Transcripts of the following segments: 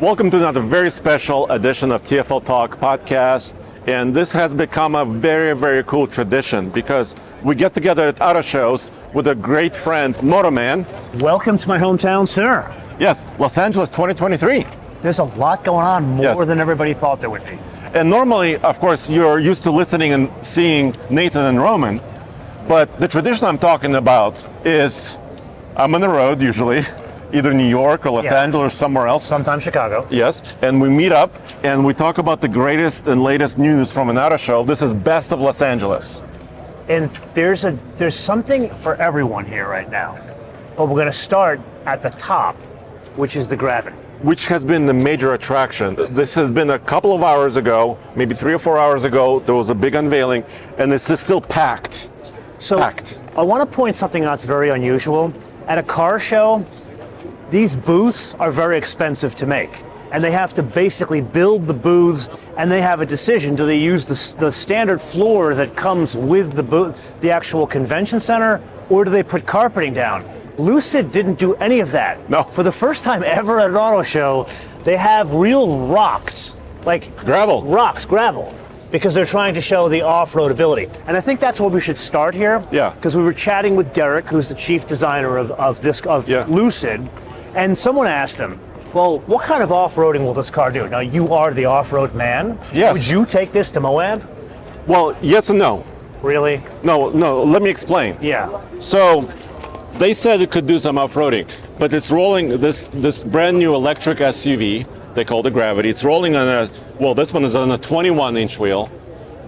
Welcome to another very special edition of TFL Talk Podcast. And this has become a very, very cool tradition because we get together at auto shows with a great friend, Motorman. Welcome to my hometown, sir. Yes, Los Angeles 2023. There's a lot going on, more than everybody thought there would be. And normally, of course, you're used to listening and seeing Nathan and Roman, but the tradition I'm talking about is I'm on the road usually, either New York or Los Angeles or somewhere else. Sometimes Chicago. Yes, and we meet up and we talk about the greatest and latest news from an auto show. This is Best of Los Angeles. And there's something for everyone here right now. But we're going to start at the top, which is the Gravity. Which has been the major attraction. This has been a couple of hours ago, maybe 3 or 4 hours ago, there was a big unveiling, and this is still packed. Packed. I want to point something out that's very unusual. At a car show, these booths are very expensive to make, and they have to basically build the booths, and they have a decision. Do they use the standard floor that comes with the booth, the actual convention center, or do they put carpeting down? Lucid didn't do any of that. No. For the first time ever at an auto show, they have real rocks, like gravel, because they're trying to show the off-road ability. And I think that's where we should start here. Yeah. Because we were chatting with Derek, who's the chief designer of Lucid, and someone asked him, well, what kind of off-roading will this car do? Now, you are the off-road man. Yes. Would you take this to Moab? Well, yes and no. Really? No, let me explain. Yeah. So, they said it could do some off-roading, but it's rolling this brand new electric SUV, they call the Gravity. It's rolling on this one is on a 21-inch wheel.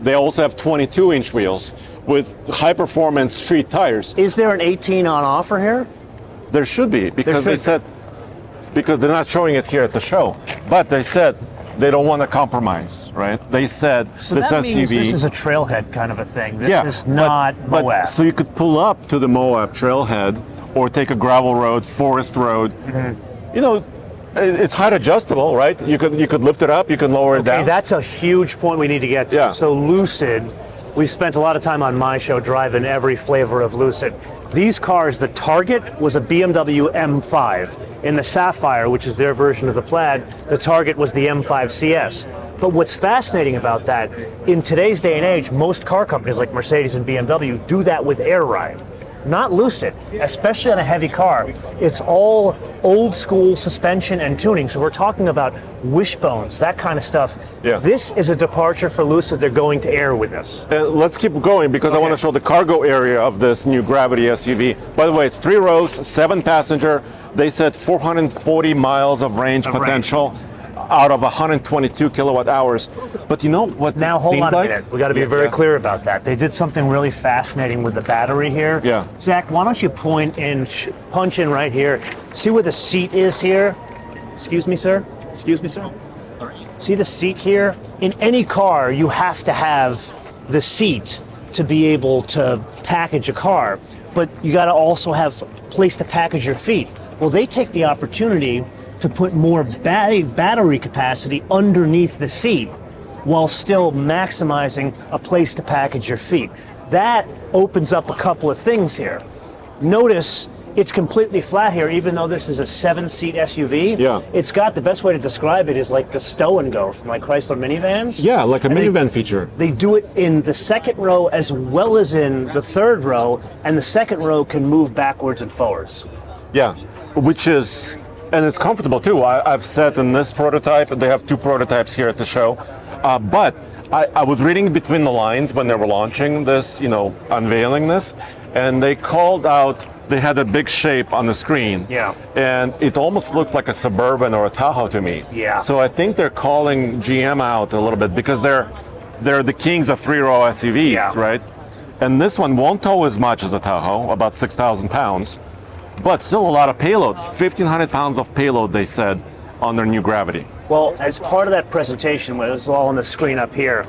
They also have 22-inch wheels with high-performance street tires. Is there an 18 on offer here? There should be, because they're not showing it here at the show. But they said they don't want to compromise, right? They said so this that SUV. Means this is a trailhead kind of a thing. This is not Moab. So you could pull up to the Moab trailhead or take a gravel road, forest road. Mm-hmm. You know, it's height adjustable, right? You could lift it up, you can lower it down. Okay, that's a huge point we need to get to. Yeah. So Lucid, we spent a lot of time on my show driving every flavor of Lucid. These cars, the Target was a BMW M5. In the Sapphire, which is their version of the Plaid, the Target was the M5 CS. But what's fascinating about that, in today's day and age, most car companies like Mercedes and BMW do that with Air Ride. Not Lucid, especially on a heavy car. It's all old school suspension and tuning. So we're talking about wishbones, that kind of stuff. Yeah. This is a departure for Lucid. They're going to air with this. Let's keep going because I want to show the cargo area of this new Gravity SUV. By the way, it's 3 rows, 7 passenger. They said 440 miles of range potential. Out of 122 kilowatt hours. But you know what? Now hold on a minute. We got to be very clear about that. They did something really fascinating with the battery here. Yeah. Zach, why don't you point in, punch in right here. See where the seat is here? Excuse me, sir. Excuse me, sir. See the seat here? In any car, you have to have the seat to be able to package a car, but you got to also have a place to package your feet. Well, they take the opportunity to put more battery capacity underneath the seat while still maximizing a place to package your feet. That opens up a couple of things here. Notice it's completely flat here, even though this is a 7-seat SUV. Yeah. It's got, the best way to describe it is like the stow and go from like Chrysler minivans. Yeah, like a minivan feature. They do it in the second row as well as in the third row, and the second row can move backwards and forwards. Yeah, which is, and it's comfortable too. I've sat in this prototype. They have 2 prototypes here at the show. But I was reading between the lines when they were launching this, unveiling this, and they called out, they had a big shape on the screen. Yeah. And it almost looked like a Suburban or a Tahoe to me. Yeah. So I think they're calling GM out a little bit because they're the kings of 3-row SUVs, right? And this one won't tow as much as a Tahoe, about 6,000 pounds. But still a lot of payload, 1,500 pounds of payload, they said, on their new Gravity. Well, as part of that presentation, it was all on the screen up here,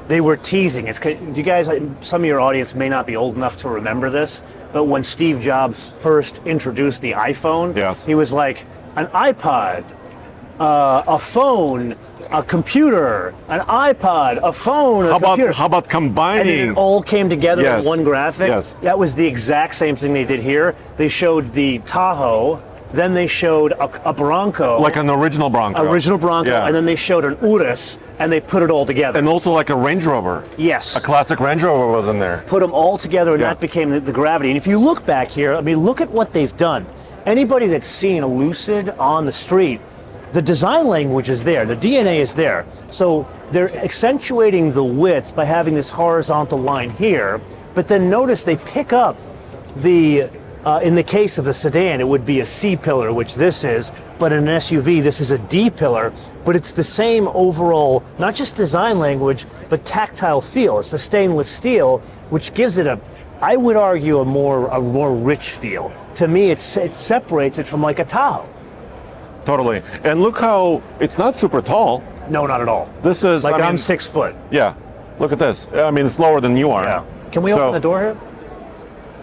they were teasing. You guys, some of your audience may not be old enough to remember this, but when Steve Jobs first introduced the iPhone, he was like, an iPod, a phone, a computer, an iPod, a phone, a computer. How about combining? And it all came together in one graphic. Yes. That was the exact same thing they did here. They showed the Tahoe Then they showed a Bronco. Like an original Bronco. Yeah. And then they showed an Urus, and they put it all together. And also like a Range Rover. Yes. A classic Range Rover was in there. Put them all together, and Yeah. that became the Gravity. And if you look back here, I mean, look at what they've done. Anybody that's seen a Lucid on the street, the design language is there, the DNA is there. So they're accentuating the width by having this horizontal line here, but then notice they pick up the, in the case of the sedan, it would be a C pillar, which this is, but in an SUV, this is a D pillar, but it's the same overall, not just design language, but tactile feel. It's the stainless steel, which gives it a, I would argue, a more rich feel. To me, it separates it from like a Tahoe. Totally. And look how it's not super tall. No, not at all. This is Like I mean, I'm 6 foot. Yeah. Look at this. I mean, it's lower than you are. Yeah. Can we open the door here?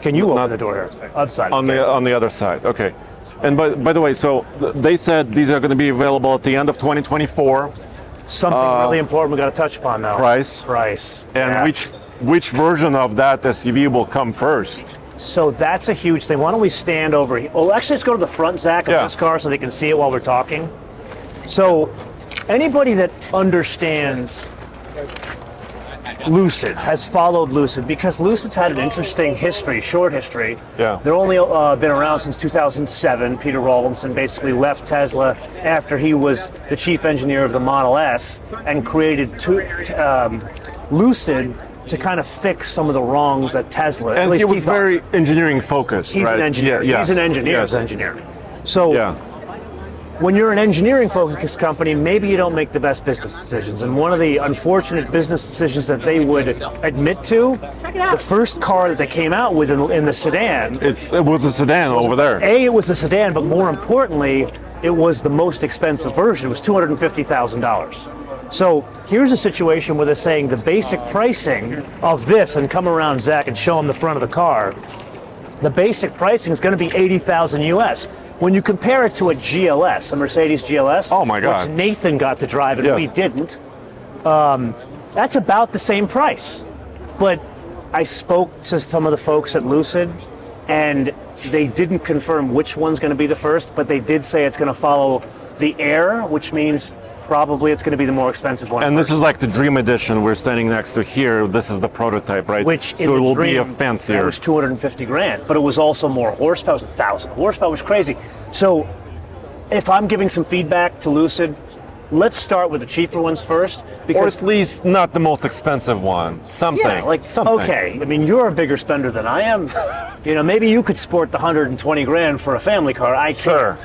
Can you open the door here? Other side. On the other side. Okay. And by the way, so they said these are going to be available at the end of 2024. Something really important we got to touch upon now. Price. And Yeah. which version of that SUV will come first? So that's a huge thing. Why don't we stand over here? Well, actually, let's go to the front, Zach, of this car so they can see it while we're talking. So anybody that understands Lucid has followed Lucid because Lucid's had an interesting history, short history. Yeah. They're only been around since 2007. Peter Rawlinson basically left Tesla after he was the chief engineer of the Model S and created Lucid to kind of fix some of the wrongs that Tesla. And he was very engineering focused. He's right? an engineer. Yeah, He's an engineer's engineer. So when you're an engineering focused company, maybe you don't make the best business decisions. And one of the unfortunate business decisions that they would admit to, the first car that they came out with in the sedan. It was a sedan over there. It was a sedan, but more importantly, it was the most expensive version. It was $250,000. So here's a situation where they're saying the basic pricing of this, and come around, Zach, and show them the front of the car. The basic pricing is going to be $80,000 US. When you compare it to a GLS, a Mercedes GLS, oh my God, which Nathan got to drive and we didn't, that's about the same price. But I spoke to some of the folks at Lucid, and they didn't confirm which one's going to be the first, but they did say it's going to follow the Air, which means probably it's going to be the more expensive one. And this is like the Dream Edition we're standing next to here. This is the prototype, right? Which so it will be a fancier. It was $250,000, but it was also more horsepower. It was 1,000 horsepower. It was crazy. So if I'm giving some feedback to Lucid, let's start with the cheaper ones first, because or at least not the most expensive one. Something. Yeah, like something. Okay. I mean, you're a bigger spender than I am. You know, maybe you could sport the $120,000 for a family car. I can't. Sure.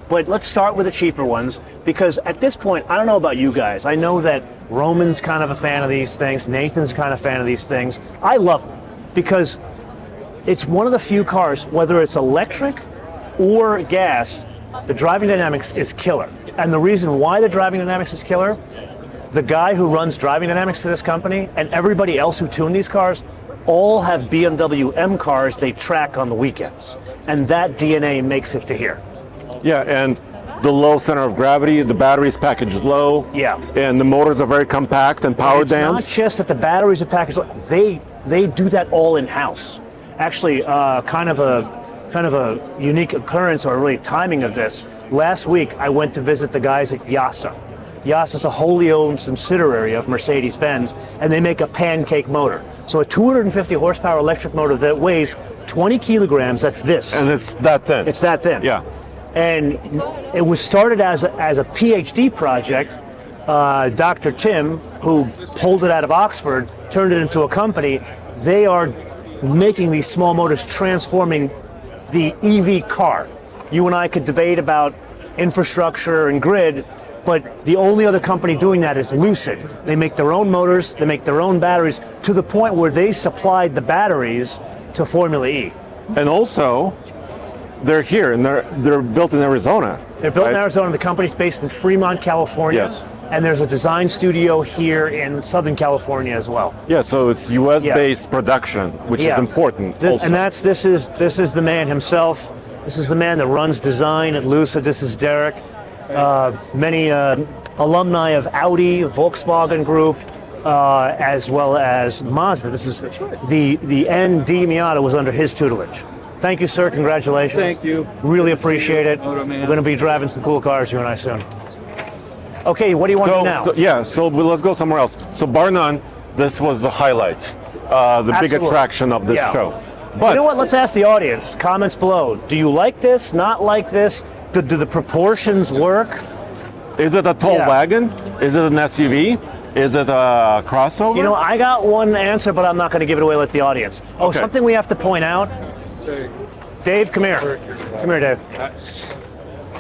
But let's start with the cheaper ones, because at this point, I don't know about you guys. I know that Roman's kind of a fan of these things. Nathan's kind of a fan of these things. I love them because it's one of the few cars, whether it's electric or gas, the driving dynamics is killer. And the reason why the driving dynamics is killer, the guy who runs driving dynamics for this company and everybody else who tune these cars all have BMW M cars they track on the weekends. And that DNA makes it to here. Yeah, and the low center of gravity, the batteries packaged low. Yeah. And the motors are very compact and power dense. It's not just that the batteries are packaged low. They do that all in-house. Actually, kind of a unique occurrence, or really timing of this. Last week, I went to visit the guys at Yasa. Yasa's a wholly owned subsidiary of Mercedes-Benz, and they make a pancake motor. So a 250 horsepower electric motor that weighs 20 kilograms, that's this. And it's that thin. It's that thin. Yeah. And it was started as a PhD project. Dr. Tim, who pulled it out of Oxford, turned it into a company. They are making these small motors, transforming the EV car. You and I could debate about infrastructure and grid, but the only other company doing that is Lucid. They make their own motors, they make their own batteries, to the point where they supplied the batteries to Formula E. And also, they're here, and they're built in Arizona. They're built in Arizona. The company's based in Fremont, California. Yes. And there's a design studio here in Southern California as well. Yeah, so it's U.S.-based production, which is important. Also. And this is the man himself. This is the man that runs design at Lucid. This is Derek. Many alumni of Audi, Volkswagen Group, as well as Mazda. This is the ND Miata was under his tutelage. Thank you, sir. Congratulations. Thank you. Really appreciate it. Moto Man. We're going to be driving some cool cars, you and I, soon. Okay, what do you want to do now? So let's go somewhere else. So bar none, this was the highlight, the big Absolutely. attraction of this Yeah. show. You But know what? Let's ask the audience. Comments below. Do you like this? Not like this? Do the proportions work? is it a tall Yeah. wagon? Is it an SUV? Is it a crossover? You know, I got one answer, but I'm not going to give it away. Let the audience. Oh, Okay. something we have to point out. Dave, come here. Come here, Dave.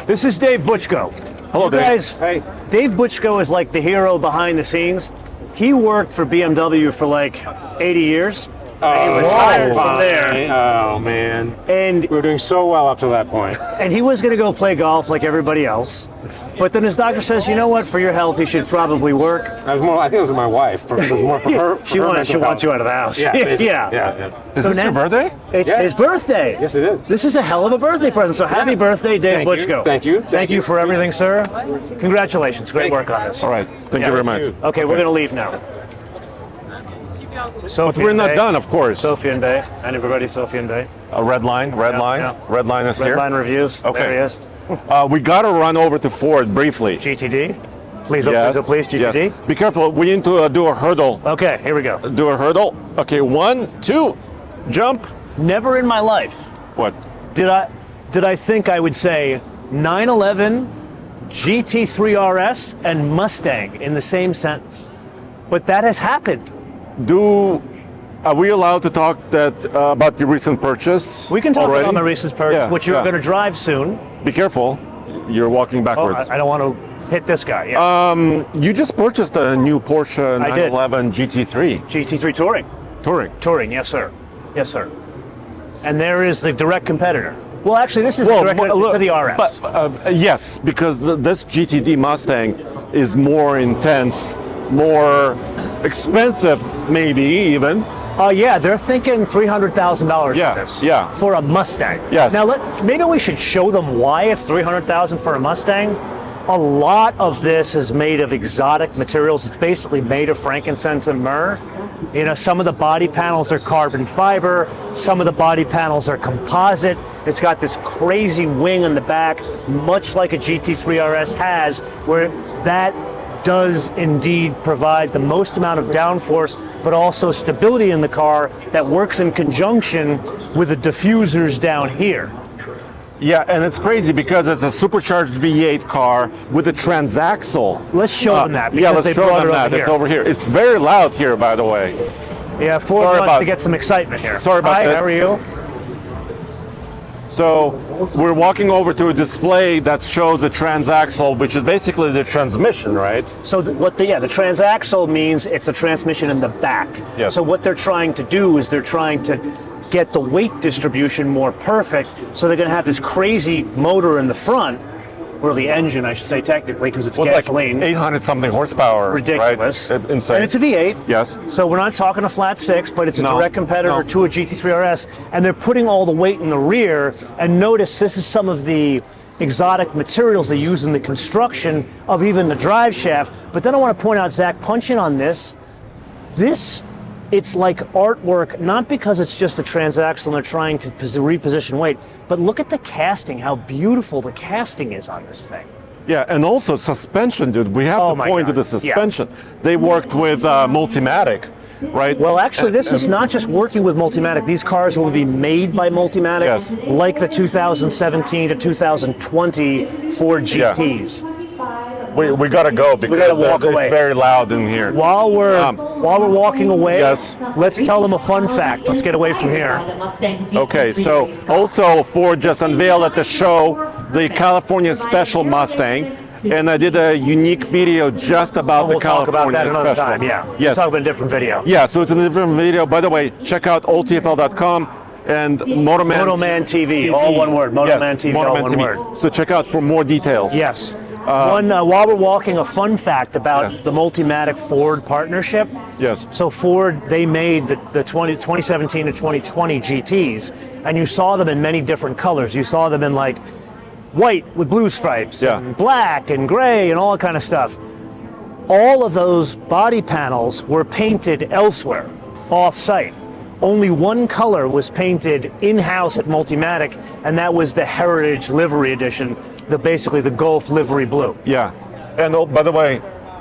This is Dave Butchko. Hello, You Dave. guys, Hey. Dave Butchko is like the hero behind the scenes. He worked for BMW for like 80 years. And he retired from there. Oh man, And we were doing so well up to that point. and he was going to go play golf like everybody else. But then his doctor says, you know what, for your health, you should probably work. I was more. I think it was my wife. It was more for her. For She her wants mental you health. out of the house. Yeah. basically. yeah. Yeah. Is So this now- your birthday? It's Yeah. his birthday. Yes, it is. This is a hell of a birthday present. So happy birthday, Dave Thank you. Butchko. Thank you. Thank you for everything, sir. Congratulations. Great Thank work you. on this. All right. Thank Yeah. you very much. you. Okay, we're going to leave now. Sophie We're and not Bay. done, of course. Sophie and Bay. And everybody, Sophie and Bay. A red line. yeah. Red line is here. Redline reviews. Okay. There he is. We got to run over to Ford briefly. GTD. Please, Yes. please, GTD. Yes. Be careful. We need to do a hurdle. Okay, here we go. Do a hurdle. Okay, 1, 2, jump. Never in my life What? did I think I would say 911, GT3 RS, and Mustang in the same sentence. But that has happened. Are we allowed to talk about the recent purchase? We can talk already? about my recent purchase, Yeah, which you're yeah. going to drive soon. Be careful. You're walking Oh, backwards. I don't want to hit this guy. Yeah. You just purchased a new Porsche I did. 911 GT3 GT3 Touring. Touring. Touring, yes, sir. Yes, sir. And there is the direct competitor. Well, actually, this is the direct competitor to the RS. But, yes, because this GTD Mustang is more intense, more expensive, maybe even. Yeah, they're thinking $300,000 Yeah, for this. yeah. For a Mustang. Yes. Now, maybe we should show them why it's $300,000 for a Mustang. A lot of this is made of exotic materials. It's basically made of frankincense and myrrh. You know, some of the body panels are carbon fiber. Some of the body panels are composite. It's got this crazy wing on the back, much like a GT3 RS has, where that does indeed provide the most amount of downforce, but also stability in the car that works in conjunction with the diffusers down here. Yeah, and it's crazy because it's a supercharged V8 car with a transaxle. Let's show them that, because Yeah, let's they show brought them it that. over It's here. over here. It's very loud here, by the way. Yeah, Ford Sorry wants about- to get some excitement here. Sorry about Hi, this. how are you? So we're walking over to a display that shows the transaxle, which is basically the transmission, right? So the transaxle means it's a transmission in the back. Yes. So what they're trying to do is they're trying to get the weight distribution more perfect. So they're going to have this crazy motor in the front, or the engine, I should say, technically, because it's Well, like gasoline. 800 something horsepower. Ridiculous. Right? Insane. And it's a V8. Yes. So we're not talking a flat six, but it's a No, direct competitor no. to a GT3 RS, and they're putting all the weight in the rear. And notice this is some of the exotic materials they use in the construction of even the drive shaft. But then I want to point out, Zach, punch in on this. It's like artwork, not because it's just a transaxle and they're trying to reposition weight, but look at the casting, how beautiful the casting is on this thing. Yeah, and also suspension, dude. We have Oh to my point to God. the suspension. They worked with Multimatic, right? Well, actually, this is not just working with Multimatic. These cars will be made by Multimatic, Yes. like the 2017 to 2020 Ford GTs. We gotta go because gotta walk away. it's very loud in here. While we're walking away, Yes. let's tell them a fun fact. Let's get away from here. Okay, so also Ford just unveiled at the show the California Special Mustang, and I did a unique video just about We'll the talk California about that another Special. time. Yeah. Yes. We'll talk about a different video. Yeah, so it's a different video. By the way, check out oldtfl.com and Motoman TV, all one word. Motoman TV, all one word. So check out for more details. Yes. While we're walking, a fun fact about Yes. the Multimatic Ford partnership. Yes. So Ford, they made the 2017 to 2020 GTs, and you saw them in many different colors. You saw them in like white with blue stripes, Yeah. and black and gray and all that kind of stuff. All of those body panels were painted elsewhere, off-site. only one color was painted in-house at Multimatic, and that was the Heritage Livery Edition, basically the Gulf Livery Blue. Yeah. And oh, by the way,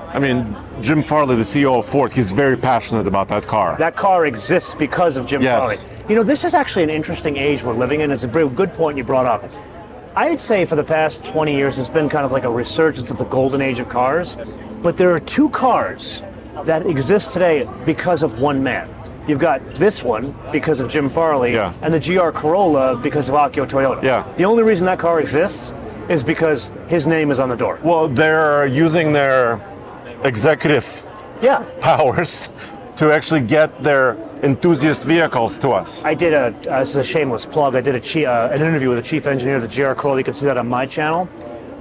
I mean, Jim Farley, the CEO of Ford, he's very passionate about that car. That car exists because of Jim Yes. Farley. You know, this is actually an interesting age we're living in. It's a good point you brought up. I'd say for the past 20 years, it's been kind of like a resurgence of the golden age of cars. But there are two cars that exist today because of one man. You've got this one because of Jim Farley, Yeah. and the GR Corolla because of Akio Toyoda. Yeah. The only reason that car exists is because his name is on the door. Well, they're using their executive Yeah. powers to actually get their enthusiast vehicles to us. I did this is a shameless plug, I did an interview with the chief engineer of the GR Corolla. You can see that on my channel.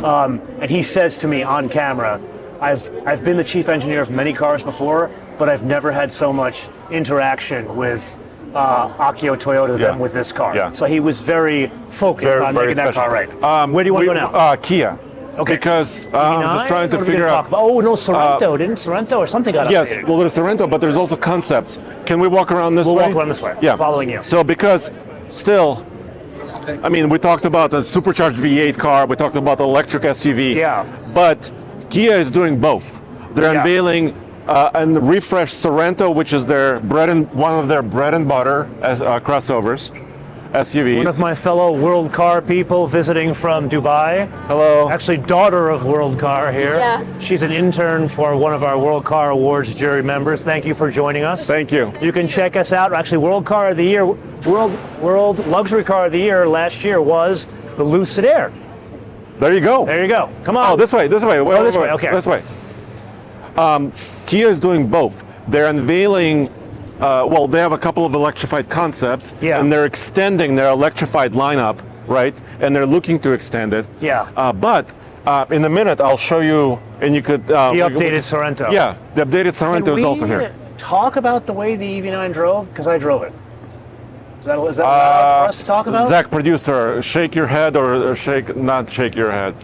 And he says to me on camera, I've been the chief engineer of many cars before, but I've never had so much interaction with Akio Toyota than with this car. Yeah. So he was very focused on making that car right. Where do you want to go now? Kia. Okay. Because I'm just trying to figure out. Oh no, Sorento. Didn't Sorento or something got Yes, updated? well, there's Sorento, but there's also concepts. Can we walk around this way? We'll walk around this way. Yeah. Following you. So because still, I mean, we talked about a supercharged V8 car, we talked about electric SUV. Yeah. But Kia is doing both. They're Yeah. unveiling and refreshed Sorento, which is one of their bread and butter as crossovers, SUVs. One of my fellow World Car people visiting from Dubai. Hello. Actually, daughter of World Car here. Yeah. She's an intern for one of our World Car Awards jury members. Thank you for joining us. Thank you. You can check us out. Actually, World Car of the Year, World Luxury Car of the Year last year was the Lucid Air. There you go. There you go. Come on. Oh, this way. this way, okay. This way. Kia is doing both. They're unveiling, they have a couple of electrified concepts, Yeah. and they're extending their electrified lineup, right? And they're looking to extend it. Yeah. But in a minute, I'll show you, and you could. The updated Sorento. Yeah, the updated Sorento Can is also we here. talk about the way the EV9 drove? Because I drove it. Is that allowed for us to talk about? Zach, producer, shake your head or not shake your head.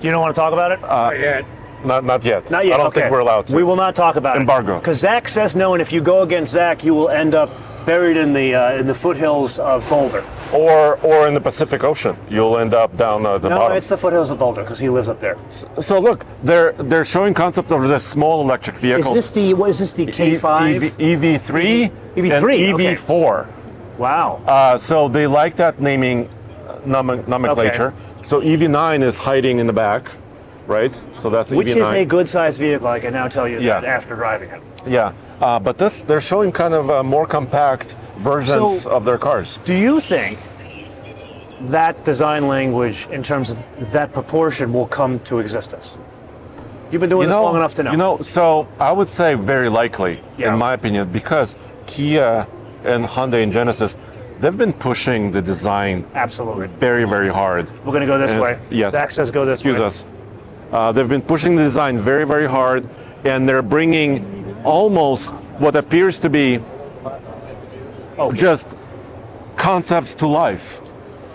You don't want to talk about it? Not yet. Not yet. Not yet. I don't okay. think we're allowed to. We will not talk about Embargo. it. Because Zach says no, and if you go against Zach, you will end up buried in the foothills of Boulder. Or in the Pacific Ocean, you'll end up down the No, bottom. it's the foothills of Boulder because he lives up there. So look, they're showing concept of the small electric vehicles. Is this the K5? EV3, EV3, and okay. EV4. Wow. So they like that naming nomenclature. So EV9 is hiding in the back, right? So that's Which EV9. is a good-sized vehicle, I can now tell you Yeah. that after driving it. Yeah, but they're showing kind of more compact versions So- of their cars. Do you think that design language, in terms of that proportion, will come to existence? You've been doing this long enough to know. So I would say very likely, Yeah. in my opinion, because Kia and Hyundai and Genesis, they've been pushing the design Absolutely. very, very hard. We're going to go this way. Yes. Zach says go this way. Excuse us. They've been pushing the design very, very hard, and they're bringing almost what appears to be just concepts to life.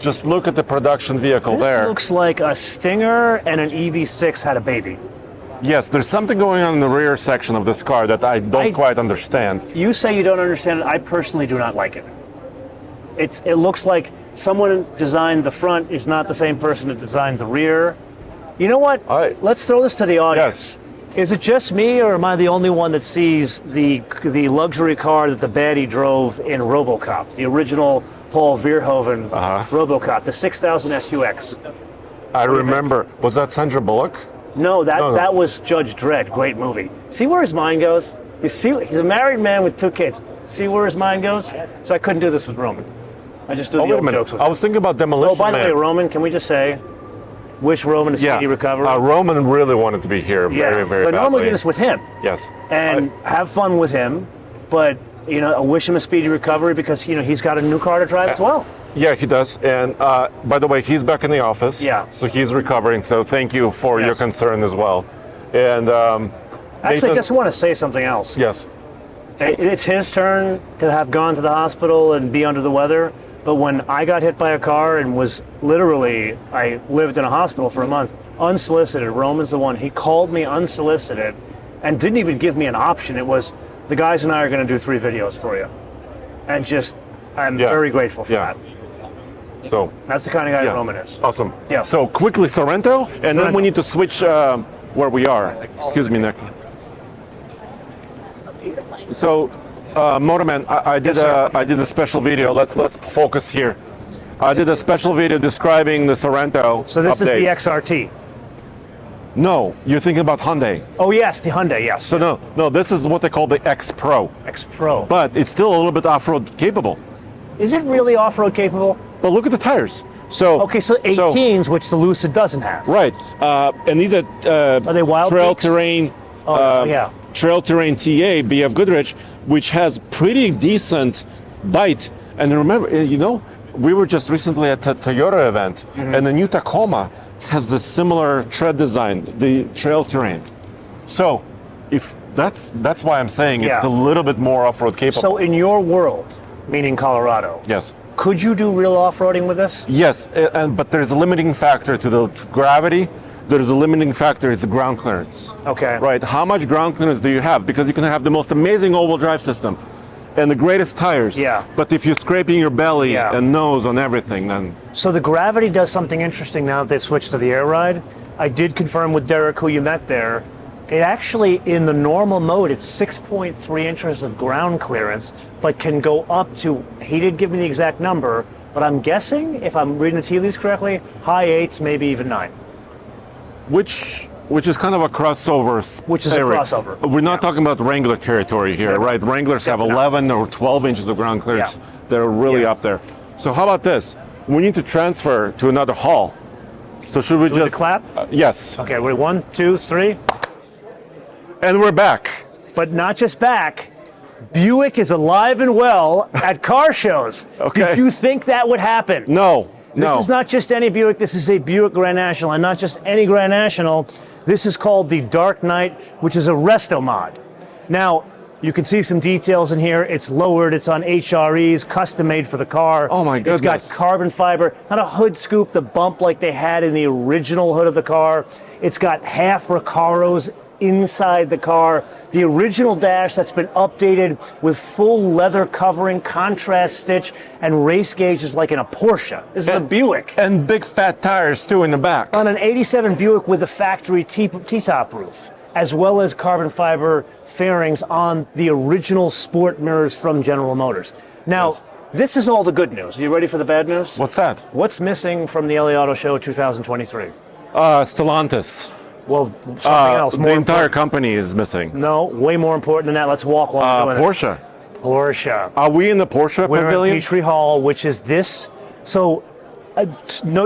Just look at the production vehicle This there. looks like a Stinger and an EV6 had a baby. Yes, there's something going on in the rear section of this car that I don't quite understand. You say you don't understand it. I personally do not like it. It looks like someone designed the front is not the same person that designed the rear. You know what? Let's throw this to the audience. Yes. Is it just me, or am I the only one that sees the luxury car that the baddie drove in RoboCop, the original Paul Verhoeven RoboCop, the 6000 SUX? I remember. Was that Sandra Bullock? No, that No. that was Judge Dredd. Great movie. See where his mind goes? You see, he's a married man with 2 kids. See where his mind goes? So I couldn't do this with Roman. I just do the Wait a old minute. jokes with I him. was thinking about Demolition Oh, by the Man. way, Roman, can we just say, wish Roman a speedy recovery? Roman really wanted to be here very, very so badly. normally do this with him Yes. and have fun with him, but I wish him a speedy recovery because he's got a new car to drive as well. Yeah, he does. And by the way, he's back in the office. Yeah. So he's recovering. So thank you for your Yes. concern as well. And Actually, I Nathan- just want to say something else. yes. It's his turn to have gone to the hospital and be under the weather. But when I got hit by a car and I lived in a hospital for a month, unsolicited, Roman's the one, he called me unsolicited and didn't even give me an option. It was, the guys and I are going to do 3 videos for you. and just, I'm Yeah. very grateful for Yeah. that. So, That's the kind of guy yeah. Roman is. Awesome. Yeah. So quickly Sorento, and then Sorento. we need to switch where we are. Excuse me, Nick. So, Motorman, I did Yes, sir. I did a special video. Let's focus here. I did a special video describing the Sorento. So this is update. the XRT. No, you're thinking about Hyundai. Oh yes, the Hyundai, yes. So no, this is what they call the X Pro, X Pro. but it's still a little bit off-road capable. Is it really off-road capable? But look at the tires. So Okay, so 18s, which the Lucid doesn't have. right, and these are they Wild trail Peaks? terrain. Yeah. Trail terrain TA BF Goodrich, which has pretty decent bite. And remember, we were just recently at a Toyota event, and the new Tacoma has the similar tread design, the trail terrain. So, if that's why I'm saying it's Yeah. a little bit more off-road capable. So in your world, meaning Colorado, Yes. could you do real off-roading with this? Yes, but there's a limiting factor to the gravity. There's a limiting factor, it's the ground clearance. Okay. Right, how much ground clearance do you have? Because you can have the most amazing all-wheel drive system and the greatest tires. Yeah. But if you're scraping your belly Yeah. and nose on everything, then So the Gravity does something interesting now that they've switched to the Air Ride. I did confirm with Derek, who you met there. It actually, in the normal mode, it's 6.3 inches of ground clearance, but can go up to, he didn't give me the exact number, but I'm guessing, if I'm reading the tea leaves correctly, high 8s, maybe even 9. which is kind of a crossover. Which is a area. crossover. We're not talking about Wrangler territory here, right? Wranglers have Definitely not. 11 or 12 inches of ground clearance. Yeah. They're really Yeah. up there. So how about this? We need to transfer to another hall. So should we Do we just clap? Yes. Okay, ready, 1, 2, 3. And we're back. But not just back. Buick is alive and well at car shows. Okay. Did you think that would happen? No. This No. is not just any Buick, this is a Buick Grand National, and not just any Grand National. This is called the Dark Knight, which is a resto mod. Now, you can see some details in here. It's lowered, it's on HREs, custom made for the car. Oh my It's got goodness. carbon fiber, not a hood scoop, the bump like they had in the original hood of the car. It's got half Recaros inside the car. The original dash that's been updated with full leather covering, contrast stitch, and race gauges like in a Porsche. This is a Buick. And big fat tires too in the back. On an 87 Buick with the factory T-top roof, as well as carbon fiber fairings on the original sport mirrors from General Motors. Now, Yes. this is all the good news. Are you ready for the bad news? What's that? What's missing from the LA Auto Show 2023? Stellantis. Well, something else. The More entire important. company is missing. No, way more important than that. Let's walk while we're doing this. Porsche. Porsche. Are we in the Porsche We're pavilion? at Peachtree Hall, which is this. So,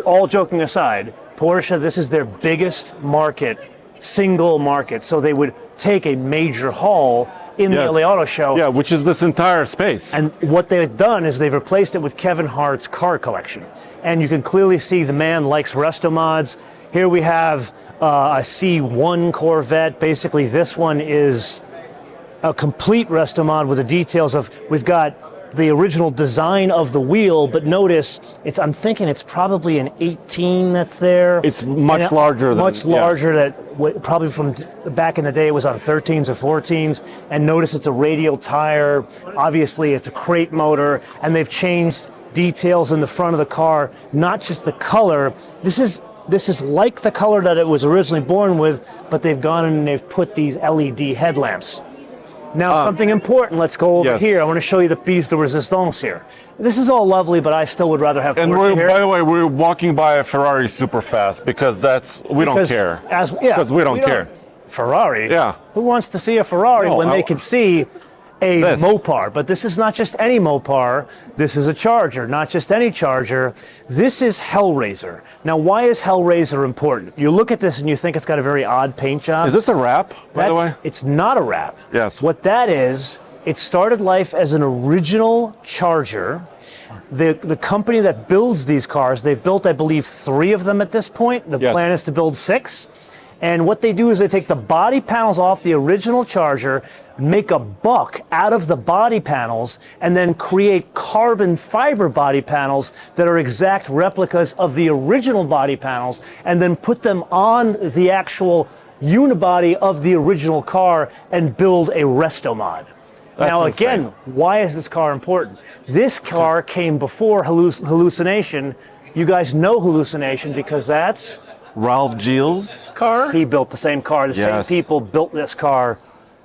all joking aside, Porsche, this is their biggest market, single market. So they would take a major hall in the Yes. LA Auto Show. Yeah, which is this entire space. And what they've done is they've replaced it with Kevin Hart's car collection. And you can clearly see the man likes resto mods. Here we have a C1 Corvette. Basically, this one is a complete resto mod with the details of, we've got the original design of the wheel, but notice I'm thinking it's probably an 18 that's there. It's much And larger than- much yeah. larger that probably from back in the day it was on 13s or 14s. And notice it's a radial tire. Obviously, it's a crate motor, and they've changed details in the front of the car, not just the color. This is like the color that it was originally born with, but they've gone in and they've put these LED headlamps. Now, something important, let's go over yes. here. I want to show you the piece de resistance here. This is all lovely, but I still would rather have And Porsche here. by the way, we're walking by a Ferrari super fast because we don't care. Because we don't care. Ferrari? Yeah. Who wants to see a Ferrari No, when they can see a This. Mopar? But this is not just any Mopar. This is a Charger, not just any Charger. This is Hellraiser. Now, why is Hellraiser important? You look at this and you think it's got a very odd paint job. Is this a wrap, by the way? It's not a wrap. Yes. What that is, it started life as an original Charger. The company that builds these cars, they've built, I believe, 3 of them at this point. The Yes. plan is to build 6. And what they do is they take the body panels off the original Charger, make a buck out of the body panels, and then create carbon fiber body panels that are exact replicas of the original body panels, and then put them on the actual unibody of the original car and build a resto mod. Now, insane. again, why is this car important? This car came before Hallucination. You guys know Hallucination because that's... Ralph Gilles' car? He built the same car. The Yes. same people built this car,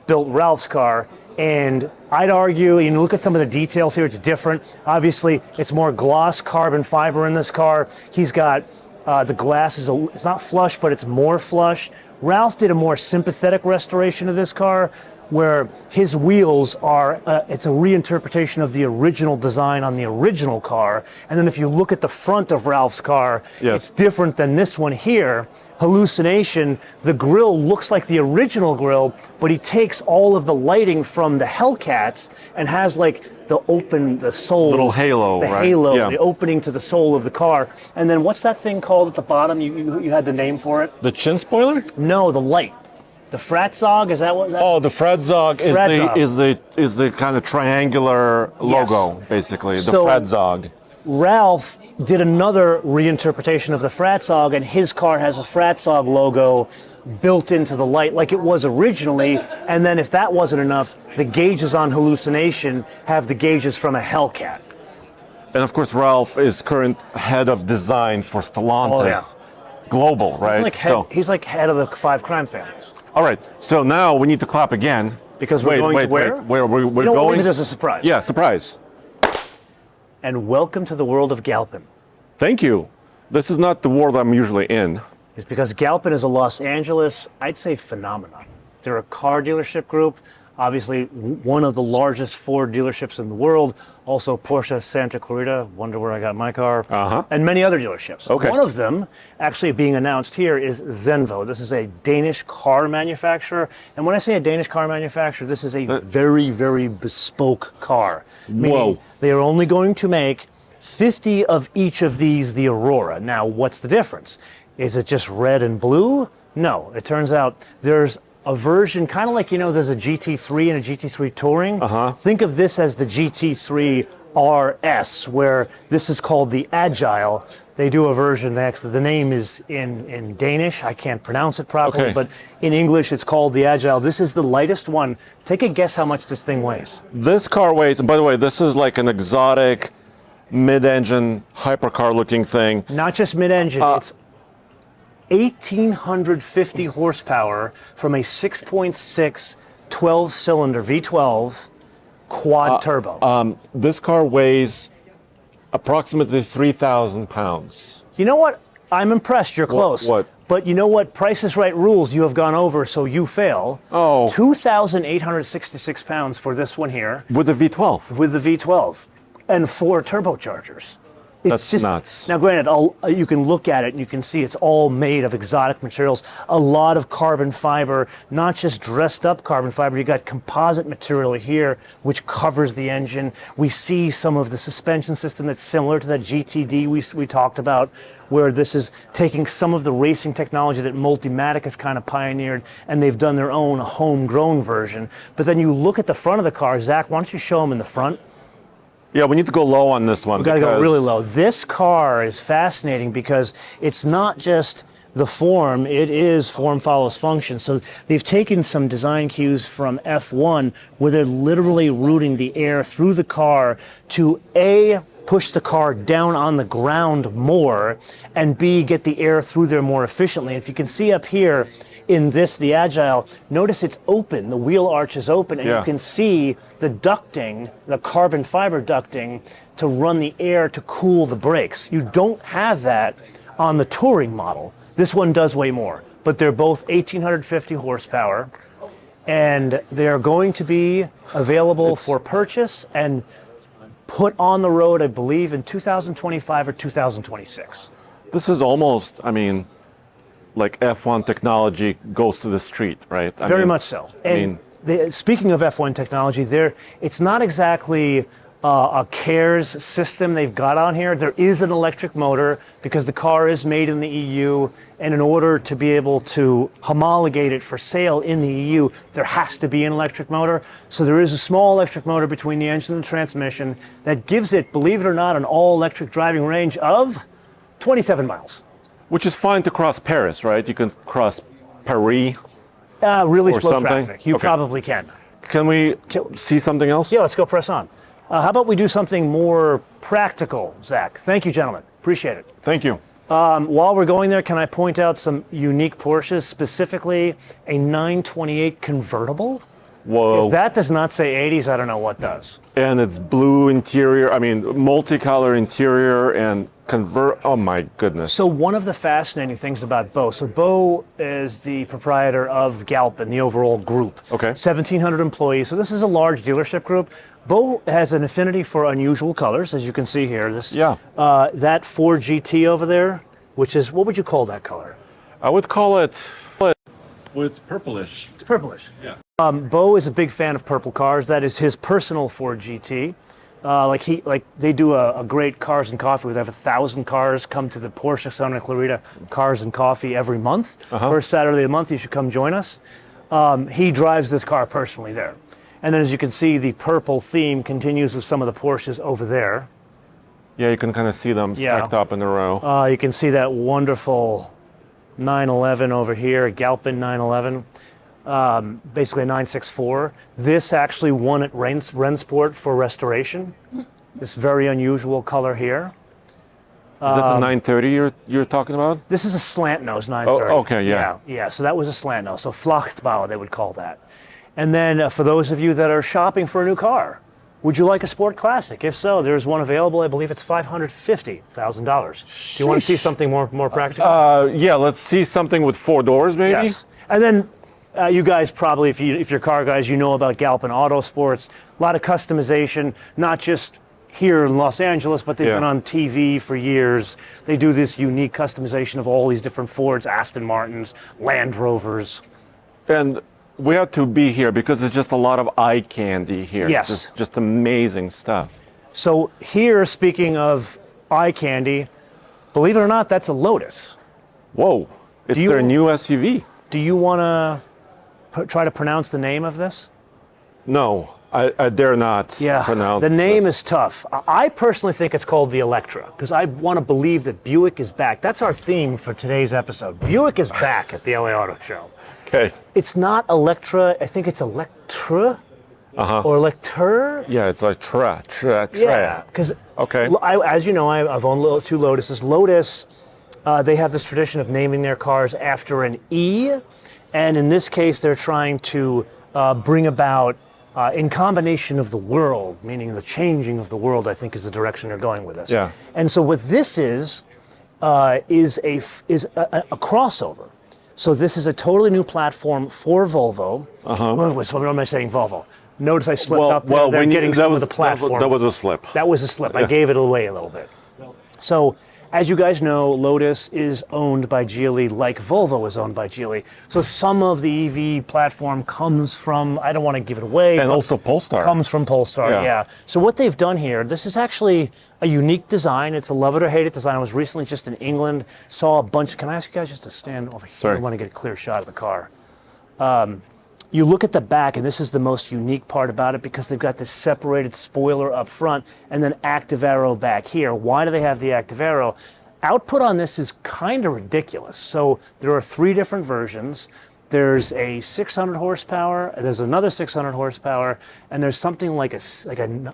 built Ralph's car. And I'd argue, you look at some of the details here, it's different. Obviously, it's more gloss carbon fiber in this car. He's got the glass, it's not flush, but it's more flush. Ralph did a more sympathetic restoration of this car where his wheels are, it's a reinterpretation of the original design on the original car. And then if you look at the front of Ralph's car, it's different than this one here. Hallucination, the grille looks like the original grille, but he takes all of the lighting from the Hellcats and has like the soul. Little halo, the right? halo, Yeah. the opening to the soul of the car. And then what's that thing called at the bottom? You had the name for it? The chin spoiler? No, the light. The Fratzog, is that what? Oh, the Fratzog is the kind of triangular logo, basically. The So- Fratzog. Ralph did another reinterpretation of the Fratzog, and his car has a Fratzog logo built into the light like it was originally. And then if that wasn't enough, the gauges on Hallucination have the gauges from a Hellcat. And of course, Ralph is current head of design for Stellantis. Oh, yeah. Global, right? He's like head of the 5 crime families. All right, so now we need to clap again. Because we're going to where? Where we're You know, going? leave it as a surprise. Yeah, surprise. And welcome to the world of Galpin. Thank you. This is not the world I'm usually in. It's because Galpin is a Los Angeles, I'd say, phenomenon. They're a car dealership group, obviously one of the largest Ford dealerships in the world, also Porsche Santa Clarita, wonder where I got my car, and many other dealerships. Okay. One of them, actually being announced here, is Zenvo. This is a Danish car manufacturer, and when I say a Danish car manufacturer, this is a very, very bespoke car. Meaning they are only going to make 50 of each of these the Aurora. Now, what's the difference? Is it just red and blue? No, it turns out there's a version, kind of like, there's a GT3 and a GT3 Touring. Think of this as the GT3 RS, where this is called the Agile. They do a version, the name is in Danish. I can't pronounce it properly, but in English it's called the Agile. This is the lightest one. Take a guess how much this thing weighs. This car weighs, and by the way, this is like an exotic mid-engine hypercar looking thing. Not just mid-engine, it's 1,850 horsepower from a 6.6 12-cylinder V12 quad turbo. This car weighs approximately 3,000 pounds. You know what? I'm impressed. You're close. What? But you know what? Price is Right rules you have gone over, so you fail. 2,866 pounds for this one here. With the V12. With the V12 and 4 turbochargers. It's That's nuts. Now, granted, you can look at it and you can see it's all made of exotic materials. A lot of carbon fiber, not just dressed up carbon fiber. You got composite material here, which covers the engine. We see some of the suspension system that's similar to that GTD we talked about, where this is taking some of the racing technology that Multimatic has kind of pioneered, and they've done their own homegrown version. But then you look at the front of the car. Zach, why don't you show them in the front? Yeah, we need to go low on this one. We got to go really low. This car is fascinating because it's not just the form, it is form follows function. So they've taken some design cues from F1 where they're literally routing the air through the car to A, push the car down on the ground more, and B, get the air through there more efficiently. If you can see up here in this, the Agile, notice it's open, the wheel arch is open, and you can see the ducting, the carbon fiber ducting to run the air to cool the brakes. You don't have that on the Touring model. This one does weigh more, but they're both 1,850 horsepower, and they're going to be available for purchase and put on the road, I believe, in 2025 or 2026. This is almost, like F1 technology goes to the street, right? Very much so. And speaking of F1 technology, it's not exactly a CARES system they've got on here. There is an electric motor because the car is made in the EU, and in order to be able to homologate it for sale in the EU, there has to be an electric motor. So there is a small electric motor between the engine and the transmission that gives it, believe it or not, an all-electric driving range of 27 miles. Which is fine to cross Paris, right? You can cross Paris. Really Or slow something? traffic. You Okay. probably can. can we see something else? Yeah, let's go press on. How about we do something more practical, Zach? Thank you, gentlemen. Appreciate it. Thank you. While we're going there, can I point out some unique Porsches, specifically a 928 convertible? Whoa. If that does not say 80s, I don't know what does. And it's blue interior, I mean, multicolor interior and oh my goodness. So one of the fascinating things about Bo, so Bo is the proprietor of Galpin, the overall group. Okay. 1,700 employees, so this is a large dealership group. Bo has an affinity for unusual colors, as you can see here. That Ford GT over there, which is, what would you call that color? I would call it, well, it's purplish. It's purplish. Yeah. Bo is a big fan of purple cars. That is his personal Ford GT. They do a great Cars and Coffee where they have 1,000 cars come to the Porsche Santa Clarita Cars and Coffee every month. First Saturday of the month, you should come join us. He drives this car personally there. And then as you can see, the purple theme continues with some of the Porsches over there. Yeah, you can kind of see them stacked up in a row. You can see that wonderful 911 over here, a Galpin 911. Basically a 964. This actually won at Rennsport for restoration. This very unusual color here. Is that the 930 you're talking about? This is a slant nose 930. Oh, okay, yeah. Yeah, so that was a slant nose. So Flachtbau, they would call that. And then for those of you that are shopping for a new car, would you like a Sport Classic? If so, there's one available. I believe it's $550,000. Do you want to see something more practical? Yeah, let's see something with 4 doors, maybe. Yes. And then you guys probably, if you're car guys, you know about Galpin Autosports. A lot of customization, not just here in Los Angeles, but they've been on TV for years. They do this unique customization of all these different Fords, Aston Martins, Land Rovers. And we had to be here because it's just a lot of eye candy here. Yes. Just amazing stuff. So here, speaking of eye candy, believe it or not, that's a Lotus. Whoa, it's their new SUV. Do you want to try to pronounce the name of this? No, I dare not pronounce the name this. is tough. I personally think it's called the Electra because I want to believe that Buick is back. That's our theme for today's episode. Buick is back at the LA Auto Show. Okay. It's not Electra. I think it's Electra or Electur. Yeah, it's like tra. Yeah, because as you know, I've owned 2 Lotuses. Lotus, they have this tradition of naming their cars after an E. And in this case, they're trying to bring about in combination of the world, meaning the changing of the world, I think is the direction they're going with this. Yeah. And so what this is a crossover. So this is a totally new platform for Volvo. What am I saying, Volvo? Notice I slipped up there. They're getting some of the platform. That was a slip. That was a slip. I gave it away a little bit. So, as you guys know, Lotus is owned by Geely like Volvo is owned by Geely. So some of the EV platform comes from, I don't want to give it away. And also Polestar. Comes from Polestar, yeah. So what they've done here, this is actually a unique design. It's a love it or hate it design. I was recently just in England, saw a bunch. Can I ask you guys just to stand over here? Sorry. I want to get a clear shot of the car. You look at the back, and this is the most unique part about it because they've got this separated spoiler up front and then active arrow back here. Why do they have the active arrow? Output on this is kind of ridiculous. So there are 3 different versions. There's a 600 horsepower, there's another 600 horsepower, and there's something like